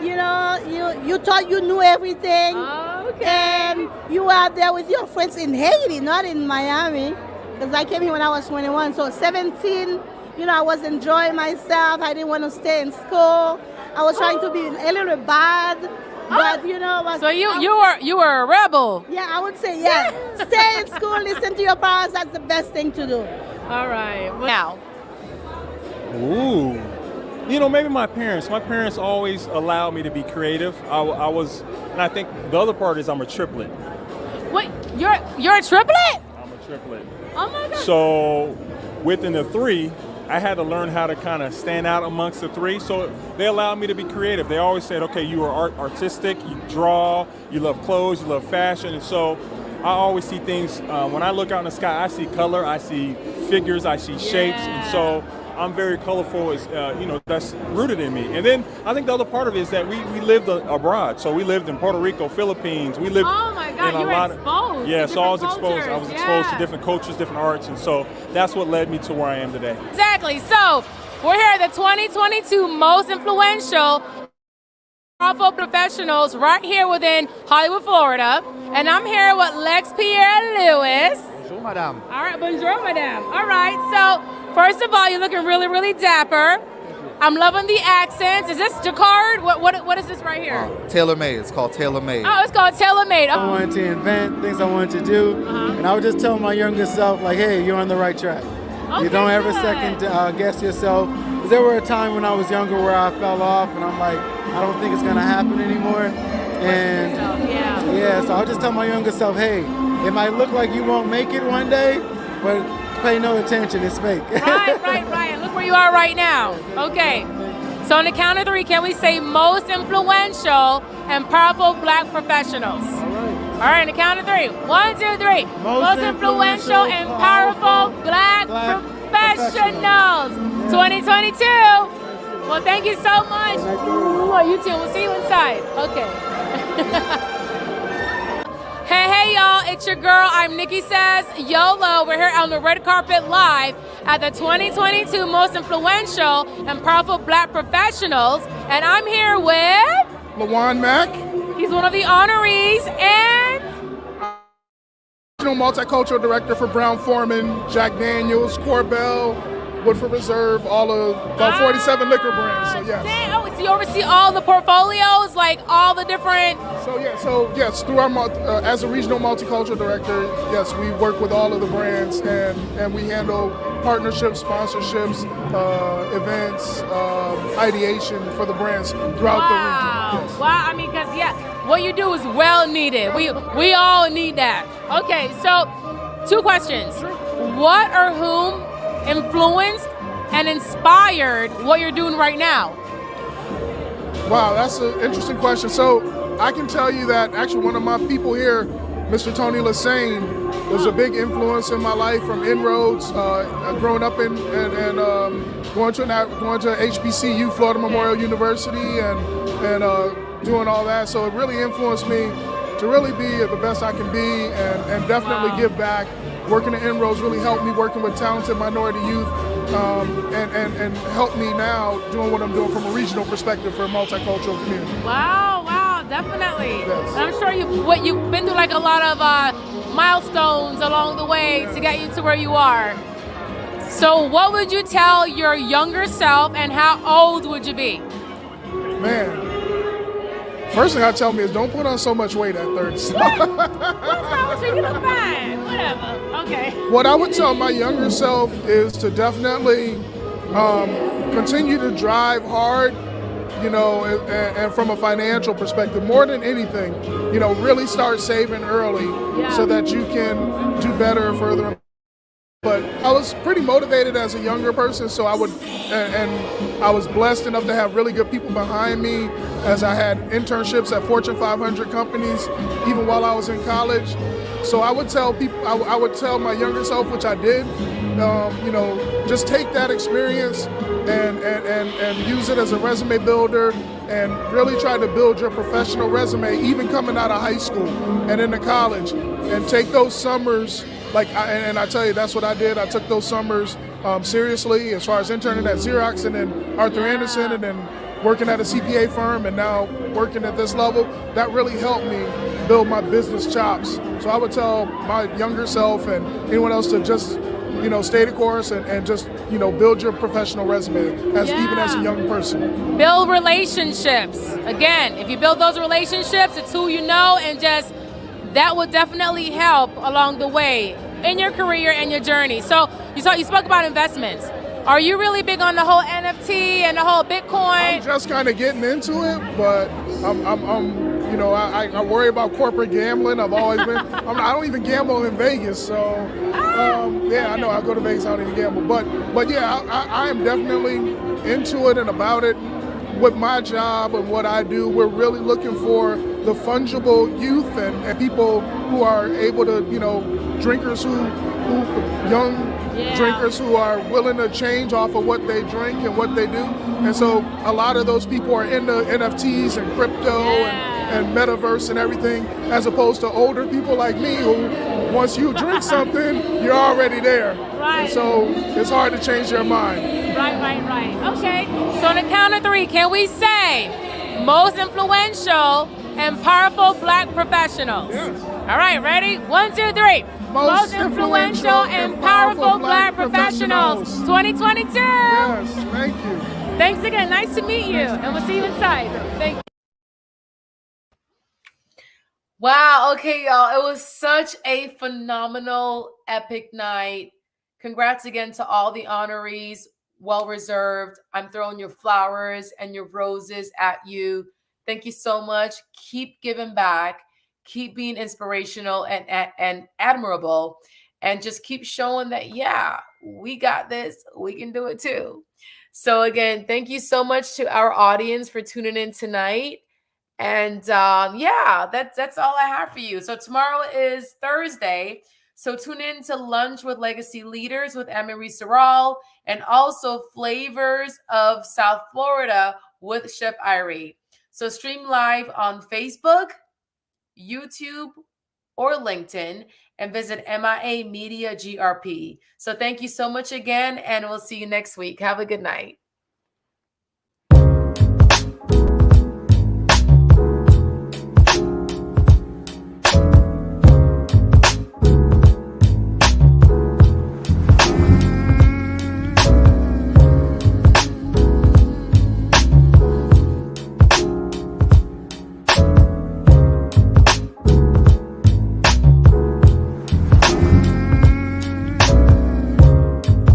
you thought you knew everything. Okay. And you were out there with your friends in Haiti, not in Miami, because I came here when I was 21. So 17, I was enjoying myself. I didn't want to stay in school. I was trying to be a little bad. But so you were a rebel. Yeah, I would say Stay in school, listen to your parents. That's the best thing to do. All right. Now. Ooh. Maybe my parents. My parents always allowed me to be creative. And I think the other part is I'm a triplet. Wait, you're a triplet? I'm a triplet. Oh my God. So within the 3, I had to learn how to kind of stand out amongst the 3. So they allowed me to be creative. They always said, okay, you are artistic, you draw, you love clothes, you love fashion. And so I always see things, when I look out in the sky, I see color, I see figures, I see shapes. And so I'm very colorful, that's rooted in me. And then I think the other part of it is that we lived abroad. So we lived in Puerto Rico, Philippines. We lived God, you were exposed. Yeah, to so I was different exposed. I was cultures. exposed to Yeah. different cultures, different arts, and so that's what led me to where I am today. Exactly. So we're here at the 2022 most influential powerful professionals right here within Hollywood, Florida. And I'm here with Lex Pierre Lewis. Bonjour, madame. All right, bonjour, madame. All right, so first of all, you're looking really, really dapper. I'm loving the accents. Is this jacquard? What is this right here? Tailor-made. It's called tailor-made. Oh, it's called tailor-made. I wanted to invent things I wanted to do, and I would just tell my younger self, like, hey, you're on the right track. Okay, you don't ever good. second guess yourself. 'Cause there were a time when I was younger where I fell off, and I'm like, I don't think it's gonna happen anymore. And yeah, so I'll just tell my younger self, hey, it might look like you won't make it one day, but pay no attention, it's fake. Right. Look where you are right now. Okay. So on the count of three, can we say most influential and powerful Black professionals? All right, on the count of three. 1, 2, 3. Most influential and powerful Black professionals. 2022. Well, thank you so much. Well, you too. We'll see you inside. Okay. Hey, y'all. It's your girl. I'm Nicky Says YOLO. We're here on the red carpet live at the 2022 most influential and powerful Black professionals. And I'm here with LaJuan Mack. He's one of the honorees and Multicultural Director for Brown-Forman, Jack Daniels, Corbel, Woodford Reserve, all of about 47 liquor brands. So yes. Oh, so you oversee all the portfolios, like all the different. So yes, through our as a regional multicultural director, yes, we work with all of the brands and we handle partnerships, sponsorships, events, ideation for the brands throughout the region. Yes. Wow, I mean, because what you do is well needed. We all need that. Okay, so 2 questions. What or whom influenced and inspired what you're doing right now? Wow, that's an interesting question. So I can tell you that actually one of my people here, Mr. Tony Lassane, was a big influence in my life from inroads, growing up and going to HBCU, Florida Memorial University, and doing all that. So it really influenced me to really be the best I can be and definitely give back. Working at Inroads really helped me working with talented minority youth and helped me now doing what I'm doing from a regional perspective for a multicultural community. Wow, definitely. Yes. I'm sure you've been through like a lot of milestones along the way to get you to where you are. So what would you tell your younger self and how old would you be? Man, first thing I tell me is don't put on so much weight at 30. What's wrong with you? You look fine. Whatever. Okay. What I would tell my younger self is to definitely continue to drive hard, and from a financial perspective, more than anything, really start saving early so that you can do better further. But I was pretty motivated as a younger person, so I was blessed enough to have really good people behind me as I had internships at Fortune 500 companies, even while I was in college. So I would tell people, I would tell my younger self, which I did, just take that experience and use it as a resume builder and really try to build your professional resume, even coming out of high school and into college, and take those summers. And I tell you, that's what I did. I took those summers seriously as far as interning at Xerox and then Arthur Andersen and then working at a CPA firm and now working at this level. That really helped me build my business chops. So I would tell my younger self and anyone else to just, stay the course and just, build your professional resume even as a young person. Build relationships. Again, if you build those relationships, it's who you know, and just that will definitely help along the way in your career and your journey. So you spoke about investments. Are you really big on the whole NFT and the whole Bitcoin? I'm just kind of getting into it, but I worry about corporate gambling. I've always been. I don't even gamble in Vegas, so I know I go to Vegas. I don't even gamble, but I am definitely into it and about it. With my job and what I do, we're really looking for the fungible youth and people who are able to, drinkers young drinkers who are willing to change off of what they drink and what they do. And so a lot of those people are into NFTs and crypto and metaverse and everything, as opposed to older people like me who, once you drink something, you're already there. Right. And so it's hard to change their mind. Right. Okay. So on the count of 3, can we say most influential and powerful Black professionals? Yes. All right, ready? 1, 2, 3. Most influential and powerful Black professionals 2022. Yes, thank you. Thanks again. Nice to meet you. And we'll see you inside. Thank you. Wow. Okay, y'all. It was such a phenomenal, epic night. Congrats again to all the honorees. Well reserved. I'm throwing your flowers and your roses at you. Thank you so much. Keep giving back. Keep being inspirational and admirable. And just keep showing that, yeah, we got this. We can do it too. So again, thank you so much to our audience for tuning in tonight. And yeah, that's all I have for you. So tomorrow is Thursday. So tune in to Lunch with Legacy Leaders with Emery Sorrell, and also Flavors of South Florida with Chef Irie. So stream live on Facebook, YouTube, or LinkedIn, and visit MIA Media GRP. So thank you so much again, and we'll see you next week. Have a good night.